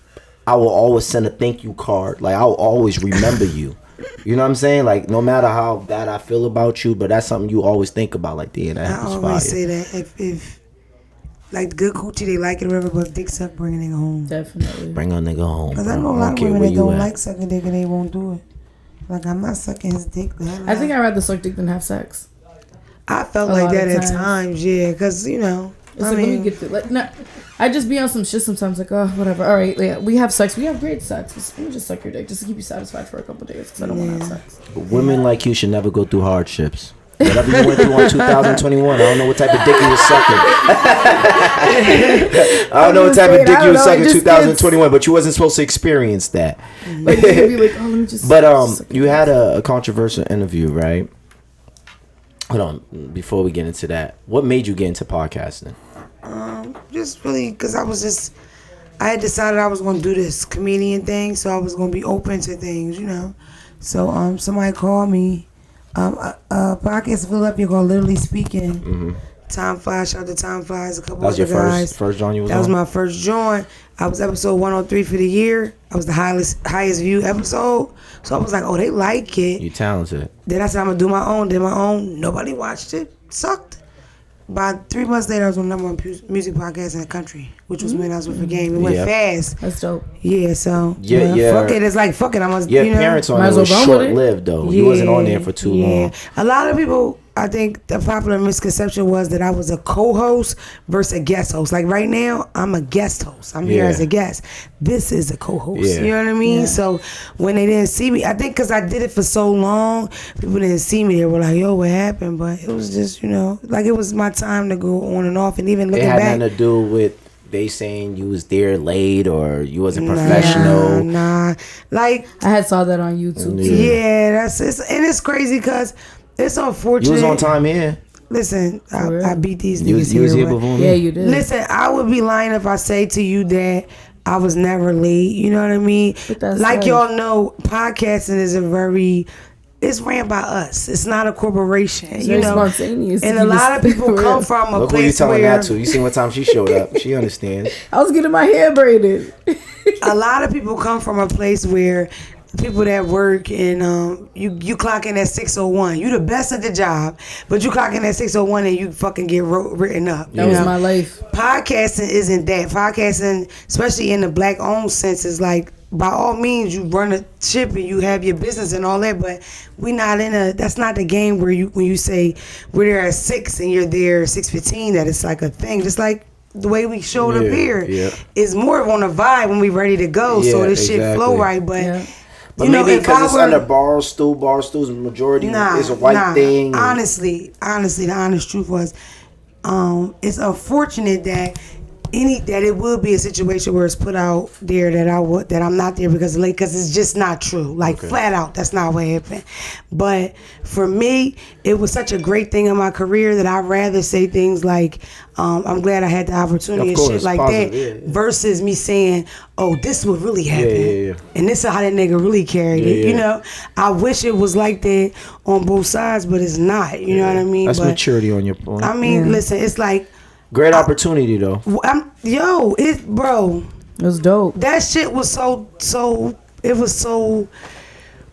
I will always send a thank you card. Like, I will always remember you. You know what I'm saying? Like, no matter how bad I feel about you, but that's something you always think about. Like, damn, that I always say that if like the good coochie, they like it or whatever, but dick suck, bring a nigga home. Definitely. Bring a nigga home. Because I know a lot of women that don't like sucking dick and they won't do it. Like, I'm not sucking his dick. I think I'd rather suck dick than have sex. I felt like that at times, yeah. Because, you know. It's like, let me get through. Like, no, I just be on some shit sometimes, like, oh, whatever. All right, yeah, we have sex. We have great sex. Let me just suck your dick just to keep you satisfied for a couple days because I don't want to have sex. Women like you should never go through hardships. Whatever you went through on 2021, I don't know what type of dick you was sucking. I don't know what type of dick you was sucking in 2021, but you wasn't supposed to experience that. Like, you'd be like, oh, let me just. But you had a controversial interview, right? Hold on, before we get into that, what made you get into podcasting? Just really because I had decided I was going to do this comedian thing, so I was going to be open to things, you know. So somebody called me, a podcast in Philadelphia called Literally Speaking. Mm-hmm. Time Flies, shout out to Time Flies, a couple other guys. That was your first joint you was on? That was my first joint. I was episode 103 for the year. I was the highest viewed episode. So I was like, oh, they like it. You talented. Then I said, I'm going to do my own. Did my own. Nobody watched it. Sucked. About 3 months later, I was on the #1 music podcast in the country, which was when I was with the game. It went fast. That's dope. Yeah, so yeah. Fuck it. It's like, fuck it. I must, your parents on it was short-lived, though. Yeah, you wasn't on there for too long. A lot of people, I think the popular misconception was that I was a co-host versus a guest host. Like right now, I'm a guest host. I'm here as a guest. This is a co-host. Yeah. You know what I mean? Yeah. So when they didn't see me, I think because I did it for so long, people didn't see me. They were like, yo, what happened? But it was just, you know, like it was my time to go on and off. And even looking back. It had nothing to do with they saying you was there late or you wasn't professional. Nah. Like I had saw that on YouTube too. Yeah, and it's crazy because it's unfortunate. You was on time here. Listen, I beat these niggas you was here before me. Yeah, you did. Listen, I would be lying if I say to you that I was never late. You know what I mean? Like y'all know, podcasting is it's ran by us. It's not a corporation. It's you know, spontaneous. And a lot of people come from a Look place who you telling where that to. You see what time she showed up. She understands. I was getting my hair braided. A lot of people come from a place where people that work and you clock in at 6:01. You the best at the job, but you clock in at 6:01 and you fucking get written up. That was my life. Podcasting isn't that. Podcasting, especially in the black owned sense, is like, by all means you run a ship and you have your business and all that, but we not in that's not the game where when you say we're there at 6 and you're there 6:15, that it's like a thing. Just like the way we showed up here is more on a vibe when we ready to go, so this shit flow right. But you know, maybe because it's under Barstool's majority is a white thing. Honestly, the honest truth was, it's unfortunate that it would be a situation where it's put out there that I'm not there because of late, because it's just not true. Like flat out, that's not what happened. But for me, it was such a great thing in my career that I'd rather say things like, I'm glad I had the opportunity and shit like that, versus me saying, oh, this would really happen, and this is how that nigga really carried it. You know, I wish it was like that on both sides, but it's not. You know what I mean? That's maturity on your point. I mean, listen, it's like. Great opportunity though. It was dope. That shit was it was so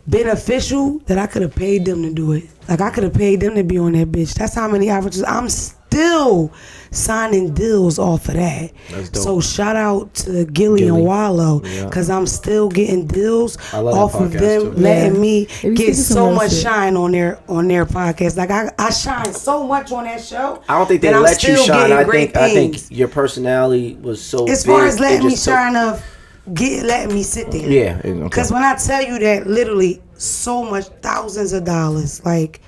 beneficial that I could have paid them to do it. Like, I could have paid them to be on that bitch. That's how many opportunities. I'm still signing deals off of that. That's dope. So shout out to Gilly and Wallow, because I'm still getting deals off of them letting me get so much shine on their podcast. Like, I shine so much on that show. I don't think they let you shine. I think your personality was so as big, far as letting me shine letting me sit there. Yeah. Because when I tell you that, literally so much, thousands of dollars, like,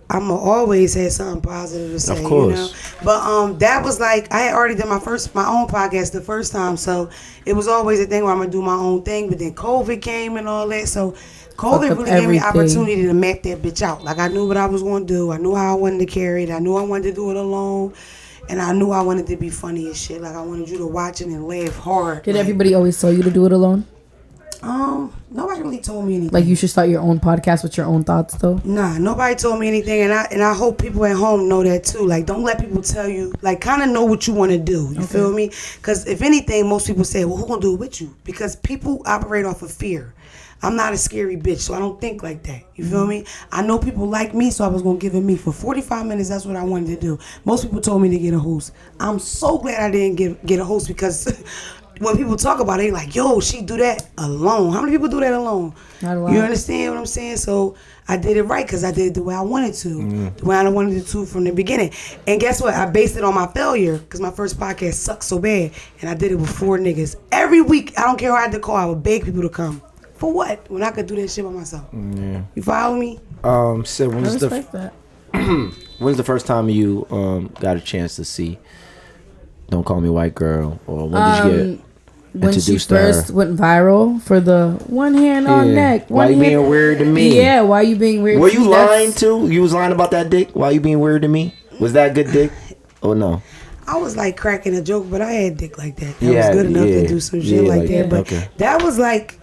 I'ma always have something positive to say. Of course. You know? But that was like, I had already done my own podcast the first time, so it was always a thing where I'm gonna do my own thing. But then COVID came and all that, so COVID really gave me the opportunity to map that bitch out. Like, I knew what I was gonna do. I knew how I wanted to carry it. I knew I wanted to do it alone. And I knew I wanted to be funny as shit. Like, I wanted you to watch it and laugh hard. Did everybody always tell you to do it alone? Nobody really told me anything. Like, you should start your own podcast with your own thoughts, though? Nah, nobody told me anything, and I hope people at home know that too. Like, don't let people tell you. Like, kind of know what you want to do. You feel me? Because if anything, most people say, well, who gonna do it with you? Because people operate off of fear. I'm not a scary bitch, so I don't think like that. You feel me? I know people like me, so I was gonna give it me for 45 minutes. That's what I wanted to do. Most people told me to get a host. I'm so glad I didn't get a host, because when people talk about it, they like, yo, she do that alone. How many people do that alone? Not a lot. You understand what I'm saying? So I did it right, because I did it the way I wanted to. The way I wanted it to from the beginning. And guess what? I based it on my failure, because my first podcast sucked so bad. And I did it with 4 niggas. Every week, I don't care who I had to call, I would beg people to come. For what? When I could do that shit by myself. Yeah. You follow me? So when's the first time you got a chance to see Don't Call Me White Girl? Or when did you get when introduced she first went viral for the one hand on neck. Why you being weird to me? Yeah, why you being weird? Were you lying too? You was lying about that dick? Why you being weird to me? Was that good dick? Or no? I was like cracking a joke, but I had dick like that. That was good enough to do some shit like that. But that was like,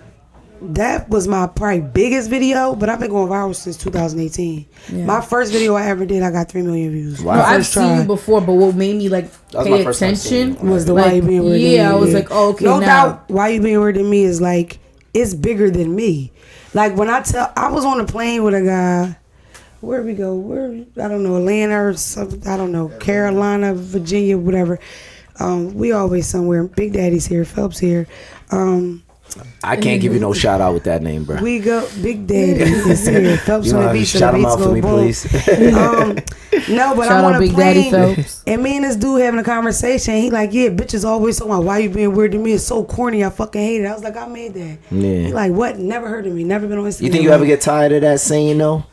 that was my probably biggest video, but I've been going viral since 2018. Yeah. My first video I ever did, I got 3 million views. Wow. No, I've seen you before, but what made me like pay attention was the Why You Being Weird to Me. I was like, oh, okay, no doubt, Why You Being Weird to Me is like, it's bigger than me. Like, when I was on a plane with a guy, where we go? I don't know, Atlanta or something, I don't know, Carolina, Virginia, whatever. We always somewhere. Big Daddy's here, Phelps here. I can't give you no shout out with that name, bro. We go, Big Daddy is here. Phelps on the beach. Shout him out for me, please. No, but I'm on a plane, and me and this dude having a conversation. He like, yeah, bitches always talking about Why You Being Weird to Me. It's so corny. I fucking hate it. I was like, I made that. Yeah. He like, what? Never heard of me. Never been on Instagram. You think you ever get tired of that saying though?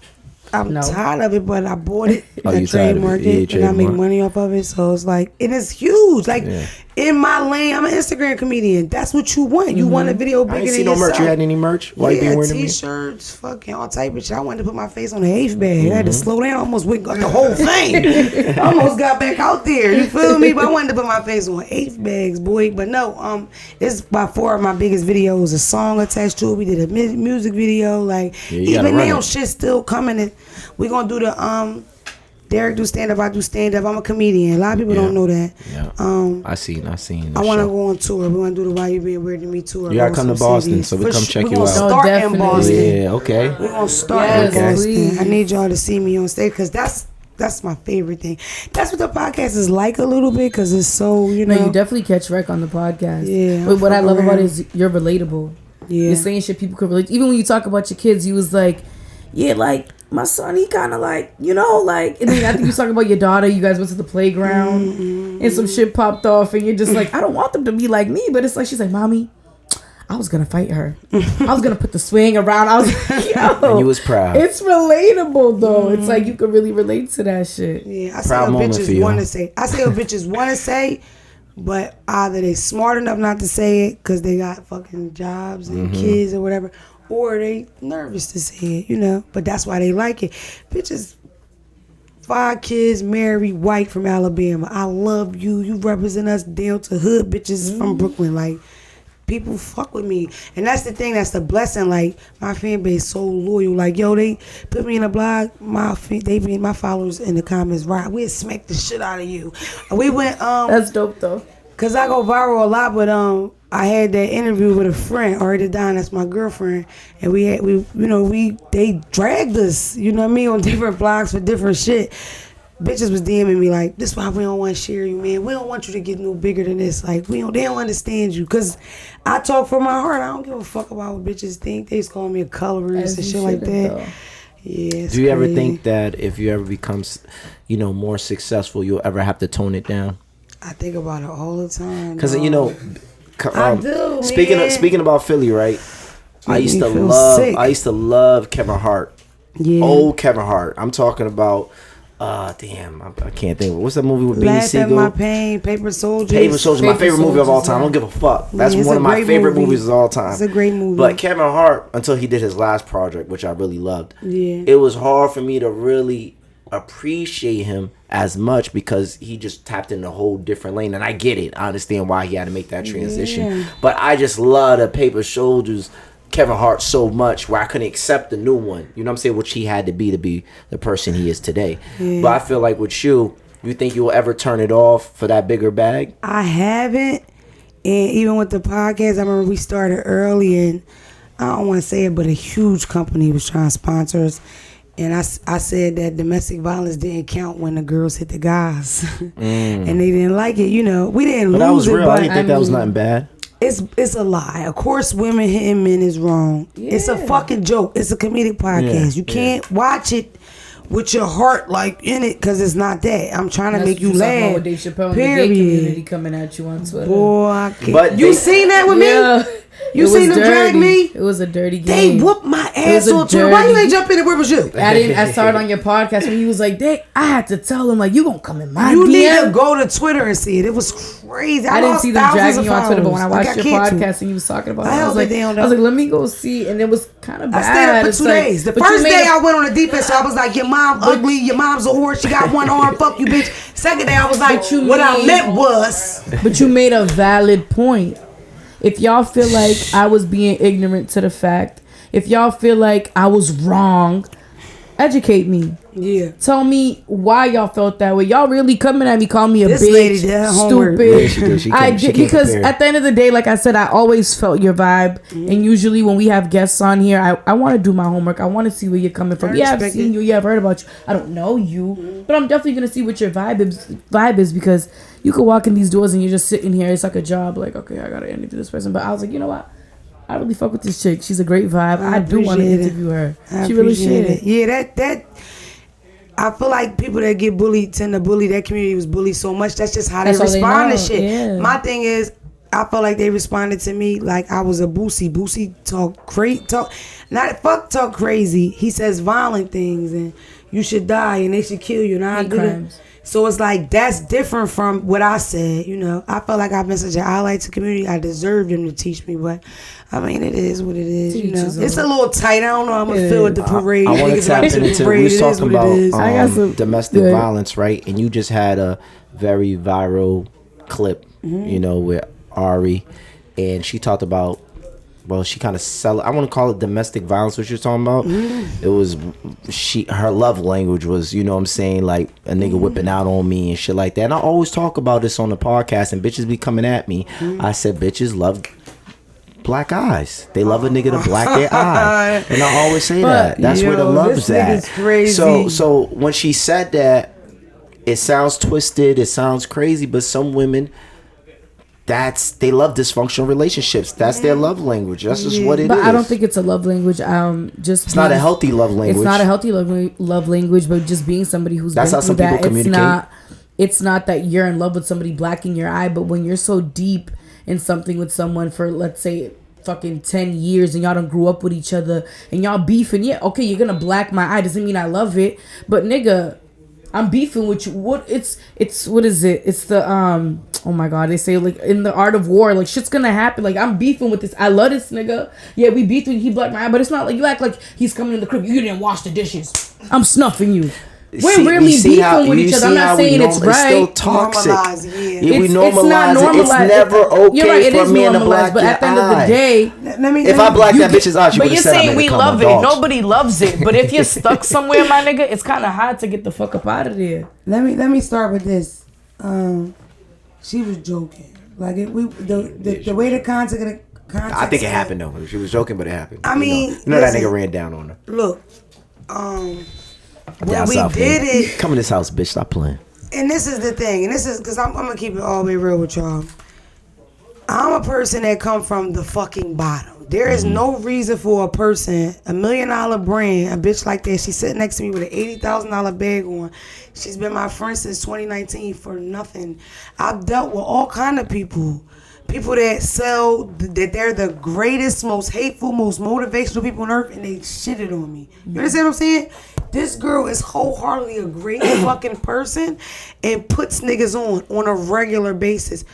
I'm tired of it, but I bought it. I you trademarked it, and I make money off of it. So it's like, it is huge. Like, in my lane, I'm an Instagram comedian. That's what you want. You want a video bigger than yourself. I didn't see no merch. You had any merch? Why you been wearing t-shirts, fucking all type of shit. I wanted to put my face on the 8th bag. I had to slow down. Almost went the whole thing. Almost got back out there. You feel me? But I wanted to put my face on 8th bags, boy. But no, it's by far my biggest videos. A song attached to it. We did a music video. Like, even now, shit's still coming. And we gonna do the Derek do stand up, I do stand up. I'm a comedian. A lot of people don't know that. Yeah. I seen. I want to go on tour. We want to do the Why You Being Weird to Me tour. You gotta come to Boston, so we come check you out. We're gonna start in Boston. Yeah, okay. We're gonna start in Boston. Please. I need y'all to see me on stage because that's my favorite thing. That's what the podcast is like a little bit because it's so, you know. No, you definitely catch wreck on the podcast. Yeah. But what I love about it is you're relatable. Yeah. You're saying shit people could relate. Even when you talk about your kids, you was like, yeah, like, my son, he kind of like, you know, like, and then I think you was talking about your daughter. You guys went to the playground and some shit popped off, and you're just like, I don't want them to be like me, but it's like, she's like, Mommy, I was gonna fight her. I was gonna put the swing around. I was like, yo. And you was proud. It's relatable though. It's like you could really relate to that shit. Yeah, I say what bitches want to say. I say what bitches want to say, but either they smart enough not to say it because they got fucking jobs and kids or whatever, or they nervous to say it, you know. But that's why they like it. Bitches, 5 kids, married, white from Alabama. I love you. You represent us down to hood bitches from Brooklyn. Like, people fuck with me. And that's the thing, that's the blessing. Like, my fan base so loyal. Like, yo, they put me in a blog. My followers in the comments, right, we'll smack the shit out of you. And we went, that's dope though. Cause I go viral a lot, but I had that interview with a friend, Ari Don, that's my girlfriend, and they dragged us, you know what I mean, on different blogs for different shit. Bitches was DMing me like, this why we don't want to share you, man. We don't want you to get no bigger than this. Like, they don't understand you. Cause I talk from my heart. I don't give a fuck about what bitches think. They just call me a colorist and shit like that. Though. Yeah. Do you ever think that if you ever become, more successful, you'll ever have to tone it down? I think about it all the time. Cause I do. Speaking about Philly, right? I used to love Kevin Hart. Yeah. Old Kevin Hart. I'm talking about. I can't think. What's that movie with Beanie Siegel? Laugh at My Pain, Paper Soldiers. Paper Soldiers, my favorite movie of all time. I don't give a fuck. That's one of my favorite movies of all time. It's a great movie. But Kevin Hart, until he did his last project, which I really loved, it was hard for me to really appreciate him as much because he just tapped in a whole different lane. And I get it. I understand why he had to make that transition. Yeah. But I just love the Paper Soldiers Kevin Hart so much where I couldn't accept the new one, you know what I'm saying, which he had to be the person he is today. But I feel like with you think you'll ever turn it off for that bigger bag? I haven't. And even with the podcast, I remember we started early, and I don't want to say it, but a huge company was trying to sponsor us. And I said that domestic violence didn't count when the girls hit the guys. And they didn't like it, we didn't lose it. That was real. I didn't think that was nothing bad. It's a lie. Of course, women hitting men is wrong. Yeah. It's a fucking joke. It's a comedic podcast. You can't watch it with your heart like in it because it's not that. I'm trying to make you laugh. Dave Chappelle and the gay community coming at you on Twitter. Boy, I can't. But you seen that with me? You seen them drag me? It was a dirty game. They whooped my ass on Twitter. Why you ain't jump in it? Where was you? I started on your podcast when he was like, I had to tell him, like, you gonna come in my DM. You need to go to Twitter and see it. It was crazy. I didn't see them dragging you on Twitter, but when I watched your podcast and you was talking about it, I was like, let me go see. And it was kind of bad. I stayed up for 2 days. The first day I went on the defense, so I was like, your mom ugly, your mom's a whore, she got one arm, fuck you, bitch. Second day I was like, what I meant was. But you made a valid point. If y'all feel like I was being ignorant to the fact, if y'all feel like I was wrong, educate me. Yeah. Tell me why y'all felt that way. Y'all really coming at me, calling me a this bitch, lady did stupid. Yeah, I did because at the end of the day, like I said, I always felt your vibe. And usually when we have guests on here, I want to do my homework. I want to see where you're coming from. Yeah, I've seen you. Yeah, I've heard about you. I don't know you, but I'm definitely gonna see what your vibe is because you could walk in these doors and you're just sitting here. It's like a job. Like, okay, I gotta interview this person. But I was like, you know what? I really fuck with this chick. She's a great vibe. I do want to interview her. She really should. Yeah, that. I feel like people that get bullied tend to bully. That community was bullied so much. That's just how they respond to shit. Yeah. My thing is, I felt like they responded to me like I was a Boosie. Boosie talk crazy. He says violent things and you should die and they should kill you. And I didn't. So it's like that's different from what I said. You know, I felt like I've been such an ally to the community. I deserved them to teach me, but I mean, it is what it is. You know, it's a little tight. I don't know. I'm gonna feel with the parade. I want to tap into. We was talking about domestic violence, right? And you just had a very viral clip, you know, with Ari, and she talked about. Well, she kind of I want to call it domestic violence, what you're talking about. It was her love language was, you know what I'm saying, like a nigga whipping out on me and shit like that. And I always talk about this on the podcast and bitches be coming at me. I said bitches love black eyes. They love a nigga to black their eye. And I always say that. That's where the love's at. Crazy. So when she said that, it sounds twisted, it sounds crazy, but some women, they love dysfunctional relationships. That's their love language. That's just what it is. But I don't think it's a love language. It's not a healthy love language. It's not a healthy love language, but just being somebody who's that's been how some people communicate. It's not that you're in love with somebody blacking your eye, but when you're so deep in something with someone for, let's say, fucking 10 years and y'all done grew up with each other and y'all beefing, okay, you're gonna black my eye. Doesn't mean I love it, but nigga, I'm beefing with you. What is it? It's the oh my god, they say like in the art of war, like shit's gonna happen. Like I'm beefing with this. I love this nigga. Yeah, we beefing. He blacked my eye, but it's not like you act like he's coming in the crib. You didn't wash the dishes. I'm snuffing you. We're really beefing with each other. I'm not saying it's right. It's still toxic. We normalize it's not normalized. It's never okay you're right, it for is a man to black but at the end of the day, if I black that bitch's eye, she would have said, but you're saying we love it. Nobody loves it. But if you're stuck somewhere, my nigga, it's kind of hard to get the fuck up out of there. Let me start with this. She was joking. Like the way the context of the context. I think it happened though. She was joking, but it happened. I mean, you know that nigga ran down on her. Look, when we did it, come in this house, bitch. Stop playing. And this is the thing, and this is because I'm gonna keep it all the way real with y'all. I'm a person that come from the fucking bottom. There is no reason for a person, $1 million brand, a bitch like that. She's sitting next to me with an $80,000 bag on. She's been my friend since 2019 for nothing. I've dealt with all kind of people. People that sell that they're the greatest, most hateful, most motivational people on earth, and they shitted on me. You understand what I'm saying? This girl is wholeheartedly a great fucking person and puts niggas on a regular basis.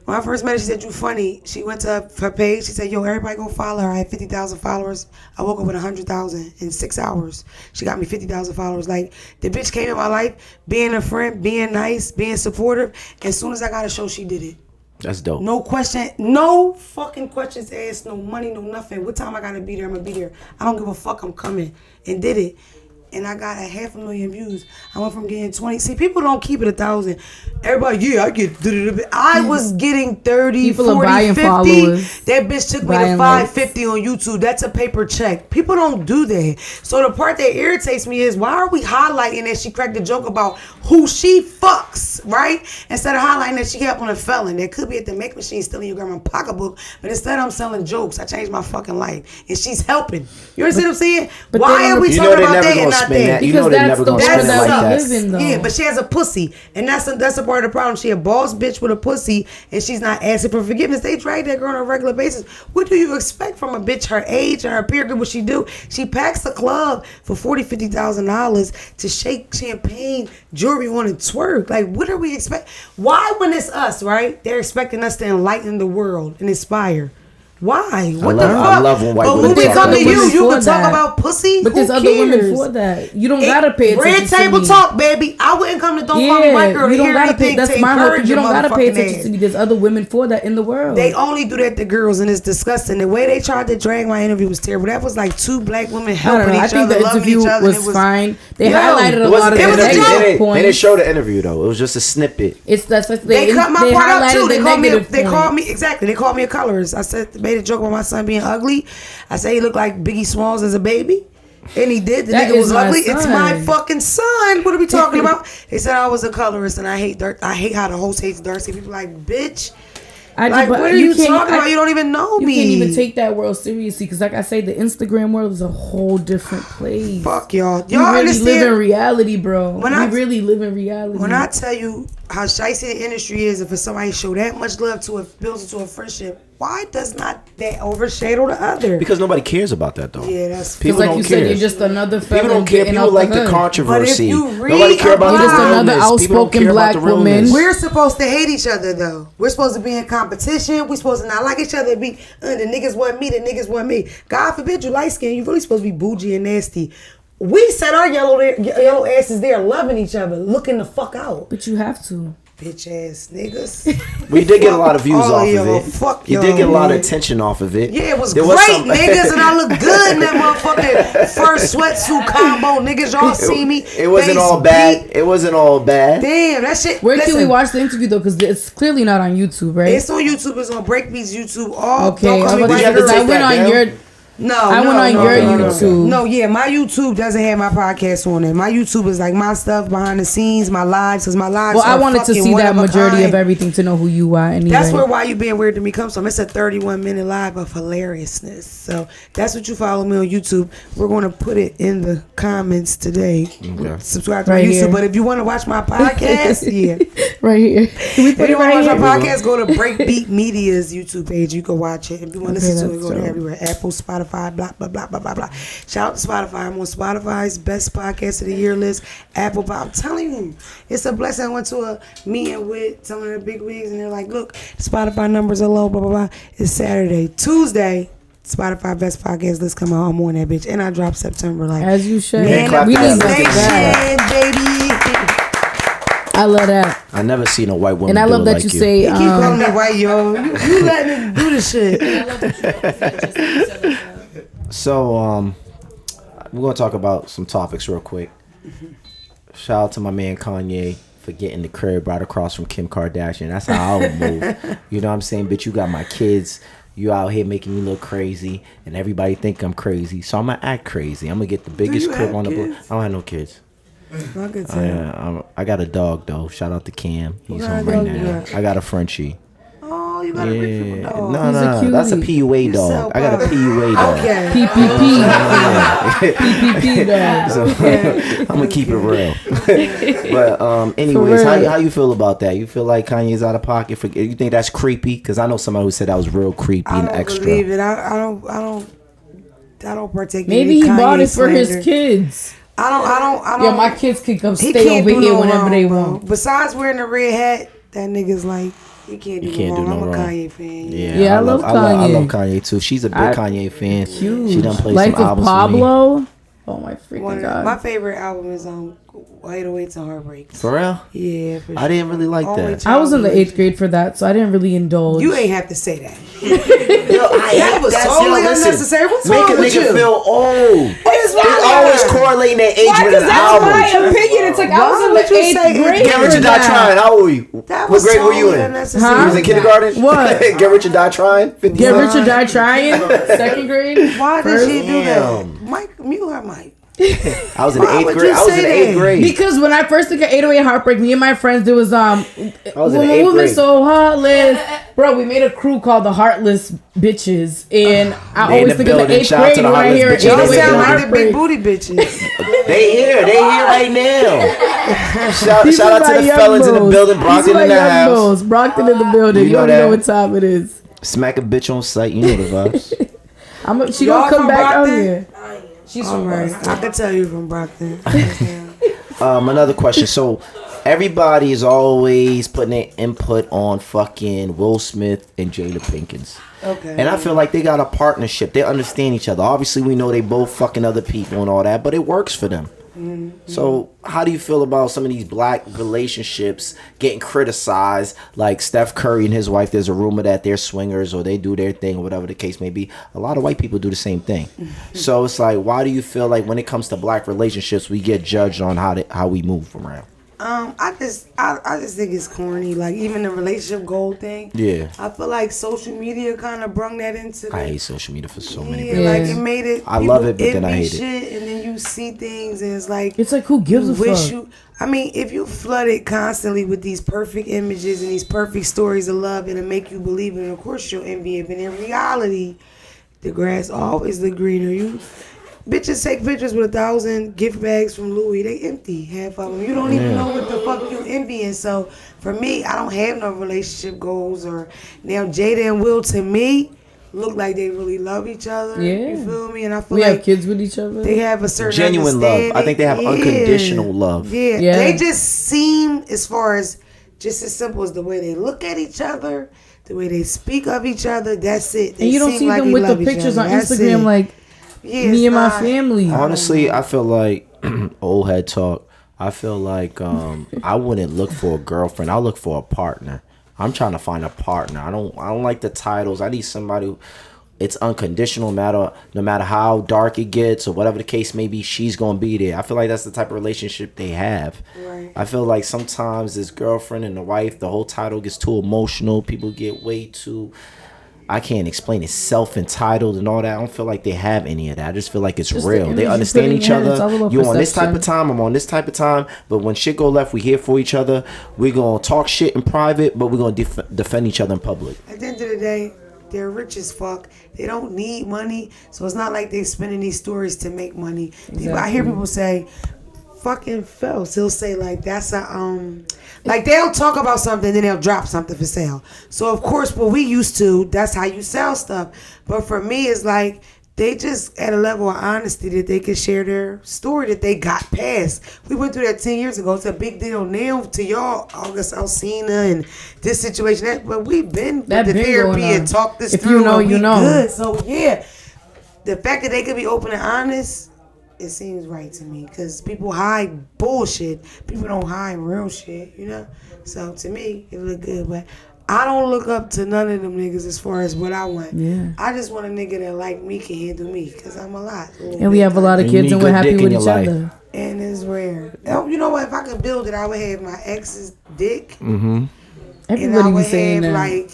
When I first met her, she said, "You funny." She went to her page. She said, "Yo, everybody go follow her." I had 50,000 followers. I woke up with 100,000 in 6 hours. She got me 50,000 followers. Like, the bitch came in my life, being a friend, being nice, being supportive. As soon as I got a show, she did it. That's dope. No question, no fucking questions asked, no money, no nothing. What time I gotta be there, I'm gonna be there. I don't give a fuck, I'm coming. And did it. And I got 500,000 views. I went from getting 20. See, people don't keep it 1,000. Everybody, I get. I was getting 30, people 40, 50. Followers. That bitch took me to 550 on YouTube. That's a paper check. People don't do that. So the part that irritates me is, why are we highlighting that she cracked a joke about who she fucks, right? Instead of highlighting that she kept on a felon. That could be at the make machine stealing your grandma's pocketbook. But instead I'm selling jokes. I changed my fucking life. And she's helping. You understand what I'm saying? Why are we talking about that and not that? You know they're never gonna spend it like that. Yeah, but she has a pussy, and that's a part of the problem. She a boss bitch with a pussy, and she's not asking for forgiveness. They drag that girl on a regular basis. What do you expect from a bitch her age and her peer group? What she do? She packs the club for $40,000-$50,000 to shake champagne, jewelry on, and twerk. Like, what are we expect? Why, when it's us, right? They're expecting us to enlighten the world and inspire. Why? What the fuck? I love when white women come to you can talk about pussy. But there's other women for that. You don't gotta pay attention to me. Red table talk, baby. I wouldn't come to Don't Call Me White Girl to hear anything to encourage you. Don't gotta pay attention to me. There's other women for that in the world. They only do that to girls, and it's disgusting. The way they tried to drag my interview was terrible. That was like two black women helping each other, loving each other. I think the interview was fine. They highlighted a lot of negative points. They didn't show the interview though. It was just a snippet. They cut my part up too. They called me exactly. They called me a colorist. I said, made a joke about my son being ugly. I say he looked like Biggie Smalls as a baby, and he did. The nigga was ugly. It's my fucking son. What are we talking about? They said I was a colorist, and I hate how the host hates Darcy. People like, bitch. What are you talking about? You don't even know me. You can't even take that world seriously, because like I say, the Instagram world is a whole different place. Fuck y'all. Y'all really live in reality, bro. We really live in reality. When I tell you, how shicey the industry is, if somebody show that much love to it, builds into a friendship, why does not that overshadow the other? Because nobody cares about that though. Yeah, that's people like don't you care. said, you're just another felon. People don't care. People like the controversy. Nobody care about you're just another outspoken black woman. We're supposed to hate each other though. We're supposed to be in competition. We're supposed to not like each other. Be the niggas want me. The niggas want me. God forbid you light skin. You really supposed to be bougie and nasty. We set our yellow asses there loving each other, looking the fuck out. But you have to. Bitch ass niggas. We did get a lot of views off of it. Fuck you did get a lot of attention off of it. Yeah, it was great, niggas, and I look good in that motherfucking first sweatsuit combo, niggas. Y'all see me. It wasn't all bad. It wasn't all bad. Damn, that shit. Where can we watch the interview though? Because it's clearly not on YouTube, right? It's on YouTube. It's on Breakbeat's YouTube. Okay, I went on your. I went on your YouTube. No, yeah, my YouTube doesn't have my podcast on it. My YouTube is like my stuff behind the scenes, my lives, because my lives. Well, I wanted to see that majority of everything to know who you are. Anyway. That's where Why You Being Weird to Me comes from. It's a 31-minute live of hilariousness. So that's what you follow me on YouTube. We're going to put it in the comments today. Okay. Subscribe to my YouTube. Here. But if you want to watch my podcast, yeah, right here. If you want to watch my podcast, go to Breakbeat Media's YouTube page. You can watch it. If you want to listen to it, go to everywhere. Apple, Spotify. Blah blah blah blah blah blah. Shout out to Spotify. I'm on Spotify's best podcast of the year list. Apple. I'm telling you, it's a blessing. I went to a meeting with some of the big wigs, and they're like, "Look, Spotify numbers are low." Blah blah blah. It's Saturday, Tuesday. Spotify best podcast list come out. I'm on that bitch, and I drop September like as you should. We need that, baby. I love that. I never seen a white woman. And I love that like you say. You keep calling me white, yo. You letting me do this shit. So, we're gonna talk about some topics real quick. Shout out to my man Kanye for getting the crib right across from Kim Kardashian. That's how I would move. You know what I'm saying? Bitch, you got my kids. You out here making me look crazy, and everybody think I'm crazy. So I'm gonna act crazy. I'm gonna get the biggest crib on the block. I don't have no kids. I got a dog though. Shout out to Cam. He's home right now. I got a Frenchie. Oh, you got a big dog. No, that's a PUA dog. I got a PUA dog. Okay. PPP dog. So, I'm gonna keep it real. But anyways, how you feel about that? You feel like Kanye's out of pocket? You think that's creepy? Because I know somebody who said that was real creepy and extra. I don't believe it. I don't partake. Maybe he bought it for his kids. I don't. Yeah, my kids can come stay over here whenever they want. Besides wearing the red hat, that nigga's like, you can't do no wrong. I'm a Kanye fan. Yeah, I love Kanye. I love Kanye too. She's a big Kanye fan. Huge. She done played Life some albums of Pablo. for me. Oh my freaking God. My favorite album is 808s and Heartbreaks. For real? Yeah, for sure. I didn't really like that. I was in the 8th grade for that, so I didn't really indulge. You ain't have to say that. That was totally unnecessary. What's wrong with you? Make a nigga feel old. It's always correlating their age with an album. That's my opinion. It's like I was in the 8th grade. Get Rich or Die Trying. How old were you? What grade were you in? You was in kindergarten? What? Get Rich or Die Trying? Get Rich or Die Trying? 2nd grade? Why did she do that? Mike, mute her mic. I was in 8th grade. I was in 8th grade. Because when I first took an 808 Heartbreak, me and my friends, there was I was in 8th grade. So heartless. Bro, we made a crew called the Heartless Bitches, and I always think of the 8th grade when I hear 808 sound like the Heartbreak. big booty bitches. They here right now. Shout out to the felons in the building. Brockton in the house. Brockton in the building. You already know what time it is. Smack a bitch on sight. You know the vibes. She gonna come back out here. She's from Brockton. I could tell you from Brockton. Another question. So everybody is always putting their input on fucking Will Smith and Jada Pinkins. Okay. And I feel like they got a partnership. They understand each other. Obviously, we know they both fucking other people and all that, but it works for them. Mm-hmm. So how do you feel about some of these black relationships getting criticized? Like Steph Curry and his wife, there's a rumor that they're swingers or they do their thing or whatever the case may be. A lot of white people do the same thing. So it's like, why do you feel like when it comes to black relationships, we get judged on how we move around? I just think it's corny. Like even the relationship goal thing. Yeah. I feel like social media kind of brung that into. I hate social media for so many reasons. Like it made it. I love it, but then I hate it. And then you see things, and it's like who gives a fuck? I mean, if you flood it constantly with these perfect images and these perfect stories of love, it'll make you believe it. And of course, you'll envy it. But in reality, the grass always look greener. bitches take pictures with 1,000 gift bags from Louis. They empty, half of them. You don't even know what the fuck you envying. So for me, I don't have no relationship goals. Or now Jada and Will, to me, look like they really love each other. Yeah. You feel me? And I feel we like have kids with each other. They have a certain genuine love. I think they have unconditional love. Yeah. They just seem, as far as just as simple as the way they look at each other, the way they speak of each other. That's it. And you don't see them with the pictures on Instagram like me and my family. Honestly, I feel like old head talk. I feel like I wouldn't look for a girlfriend. I'll look for a partner. I'm trying to find a partner. I don't like the titles. I need somebody who, it's unconditional, no matter how dark it gets or whatever the case may be, she's gonna be there. I feel like that's the type of relationship they have. Right. I feel like sometimes this girlfriend and the wife, the whole title gets too emotional. People get way too, I can't explain it, self-entitled and all that. I don't feel like they have any of that. I just feel like it's real. They understand each other. You on this type of time, I'm on this type of time. But when shit go left, we here for each other. We're going to talk shit in private, but we're going to defend each other in public. At the end of the day, they're rich as fuck. They don't need money. So it's not like they're spending these stories to make money. Exactly. I hear people say, fucking Phelps. He'll say like, that's a, like they'll talk about something, then they'll drop something for sale. So of course, what we used to, that's how you sell stuff. But for me, it's like they just at a level of honesty that they can share their story that they got past. We went through that 10 years ago. It's a big deal now to y'all, August Alsina and this situation. But we've been with the therapy and talked this through. If you know, you know. Good. So yeah, the fact that they could be open and honest, it seems right to me, because people hide bullshit. People don't hide real shit, you know? So to me, it look good. But I don't look up to none of them niggas as far as what I want. Yeah. I just want a nigga that like me can handle me, because I'm a lot. And we have a lot of kids and we're happy with each other. And it's rare. You know what? If I could build it, I would have my ex's dick. Mm-hmm. Everybody be saying that. Like,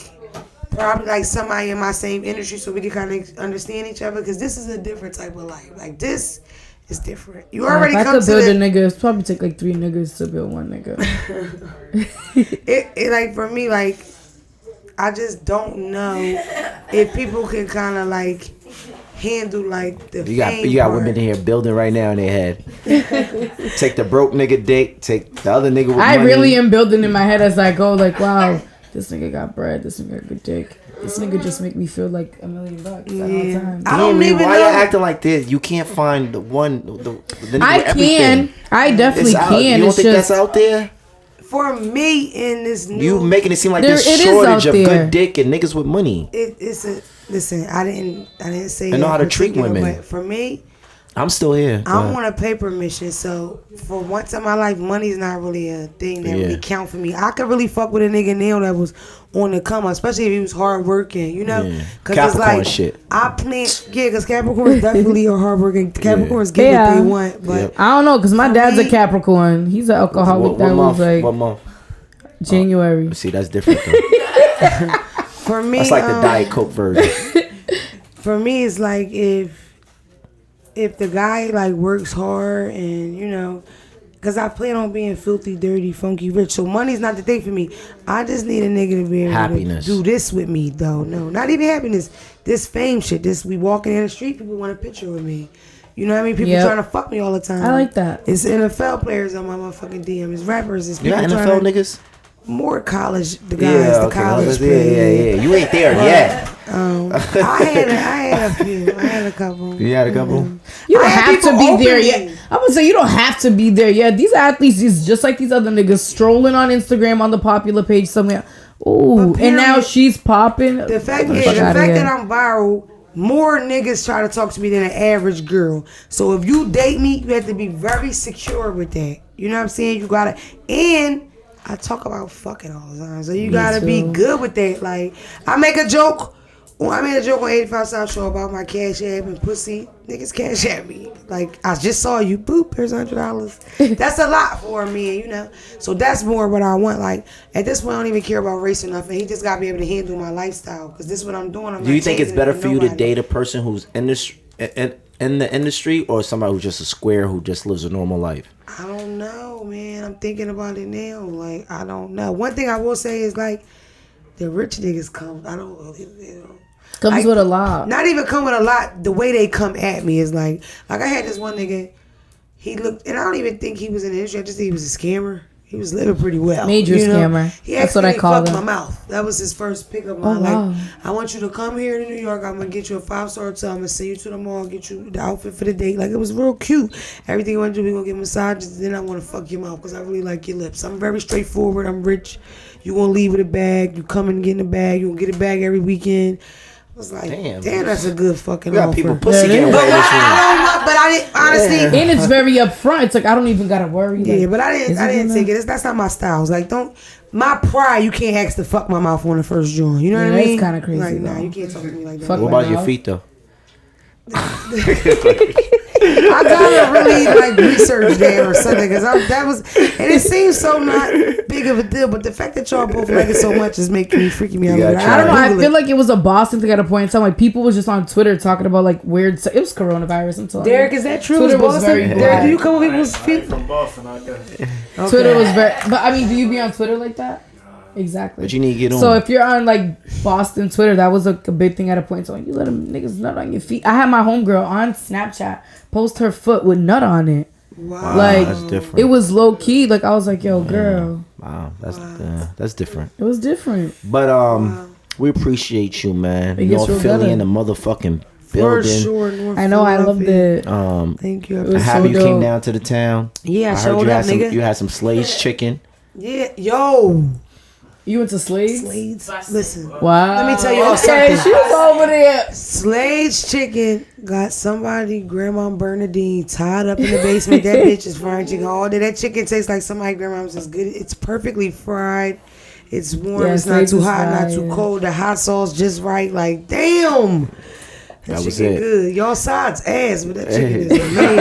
probably like somebody in my same industry so we can kind of understand each other, because this is a different type of life. Like this. It's different. You already come to if I could build a nigga, it's probably take like 3 niggas to build one nigga. it like for me, like I just don't know if people can kind of like handle like the you got women in here building right now in their head. Take the broke nigga dick, take the other nigga with money. I really am building in my head as I go, like, wow, this nigga got bread, this nigga got good dick. This nigga just make me feel like $1 million at all times. I don't even know. Why you acting like this? You can't find the nigga I can. I definitely can. You don't think that's out there? For me, in this new... You making it seem like there's shortage of good dick and niggas with money. Listen, I didn't say I know how to treat women. But for me... I'm still here. I'm on a paper mission, so for once in my life, money's not really a thing that really count for me. I could really fuck with a nigga now that was on the come up, especially if he was hard working, you know? Cause Capricorn it's like, shit. I plan, because Capricorns definitely are hard working. Capricorns get what they want, but I don't know, because my dad's a Capricorn. He's an alcoholic. What month? January. See, that's different though. For me, that's like the Diet Coke version. For me, it's like if the guy like works hard and, you know, because I plan on being filthy, dirty, funky, rich. So money's not the thing for me. I just need a nigga to be able to do this with me, though. No, not even happiness. This fame shit. This we walking in the street, people want a picture with me. You know what I mean? People trying to fuck me all the time. I like that. It's NFL players on my motherfucking DM. It's rappers. It's people. You got NFL niggas? More college, the guys, the college players. Yeah. You ain't there yet. I had a few. I had a couple. You had a couple? You don't have to be there yet. I would say you don't have to be there yet. These athletes is just like these other niggas strolling on Instagram on the popular page somewhere. Ooh, and now she's popping. The fact that I'm viral, more niggas try to talk to me than an average girl. So if you date me, you have to be very secure with that. You know what I'm saying? You gotta, and I talk about fucking all the time, so you gotta be good with that. Like, I made a joke on 85 South Show about my cash app and pussy. Niggas cash at me. Like, I just saw you, boop, here's $100. That's a lot for me, you know? So that's more what I want. Like, at this point, I don't even care about race or nothing. He just gotta be able to handle my lifestyle, because this is what I'm doing. Do you think it's better for you to date a person who's in the industry, or somebody who's just a square who just lives a normal life? I don't know, man. I'm thinking about it now. Like, I don't know. One thing I will say is, like, the rich niggas come. I don't really, Comes with a lot. Not even come with a lot. The way they come at me is like I had this one nigga. He looked, and I don't even think he was in the industry. I just think he was a scammer. He was living pretty well. Major scammer. That's what I call him. My mouth. That was his first pickup line. Wow. Like, I want you to come here to New York. I'm gonna get you a 5-star hotel. I'm gonna send you to the mall, get you the outfit for the date. Like, it was real cute. Everything you want to do, we gonna get massages. Then I want to fuck your mouth because I really like your lips. I'm very straightforward. I'm rich. You gonna leave with a bag. You come and get in the bag. You gonna get a bag every weekend. I was like, damn, that's a good fucking offer. People pussy getting away but I didn't honestly. And it's very upfront. It's like I don't even gotta worry. Yeah, but I didn't take it. That's not my style. It's like my pride. You can't ask to fuck my mouth on the first joint. You know what I mean? It's kind of crazy. Like, nah, you can't talk to me like that. What about your feet though? I gotta really research that or something because and it seems so not big of a deal, but the fact that y'all both like it so much is freaking me out. I don't know. I feel like it was a Boston thing at a point in time. Like people was just on Twitter talking about like weird. It was coronavirus until Derek, is that true? Twitter was very. Derek, do you come with people's feet? From Boston, I guess. Okay. Twitter was very. But I mean, do you be on Twitter like that? Exactly. But you need to get on. So if you're on like Boston Twitter, that was like a big thing at a point. So you let them niggas nut on your feet. I had my homegirl on Snapchat post her foot with nut on it. Wow. Like that's different. It was low key. Like I was like, yo, girl. Wow, that's different. It was different. But we appreciate you, man. North Philly in the motherfucking building. For sure, I know. I loved it. Thank you. I'm happy you came down to the town. Yeah, I heard you had some Slade's chicken. Yeah, yo. You went to Slade's? Listen. Wow. Let me tell you all something. She was over there. Slade's chicken got somebody, Grandma Bernadine, tied up in the basement. That bitch is frying chicken all day. That chicken tastes like somebody grandma's is good. It's perfectly fried. It's warm. It's not too hot, not too cold. The hot sauce just right. Like, damn. That was it. Good. Y'all sides ass, but that chicken is amazing.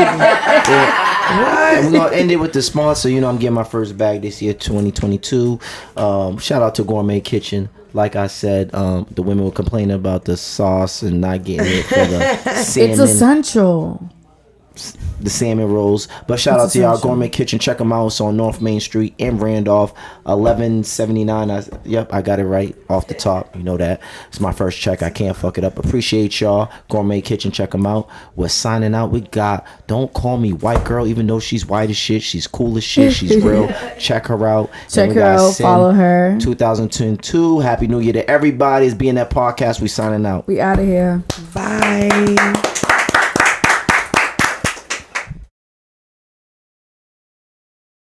What? We're going to end it with the sponsor. You know, I'm getting my first bag this year, 2022. Shout out to Gourmet Kitchen. Like I said, the women were complaining about the sauce and not getting it for the salmon. It's essential. The salmon rolls. But shout out to y'all, Gourmet Kitchen. Check them out. It's on North Main Street in Randolph, 1179. I got it right off the top. You know that. It's my first check. I can't fuck it up. Appreciate y'all. Gourmet Kitchen. Check them out. We're signing out. We got Don't Call Me White Girl, even though she's white as shit. She's cool as shit. She's real. Check her out. Check her out. Follow her. 2022. Happy New Year to everybody. It's BNF Podcast. We signing out. We out of here. Bye.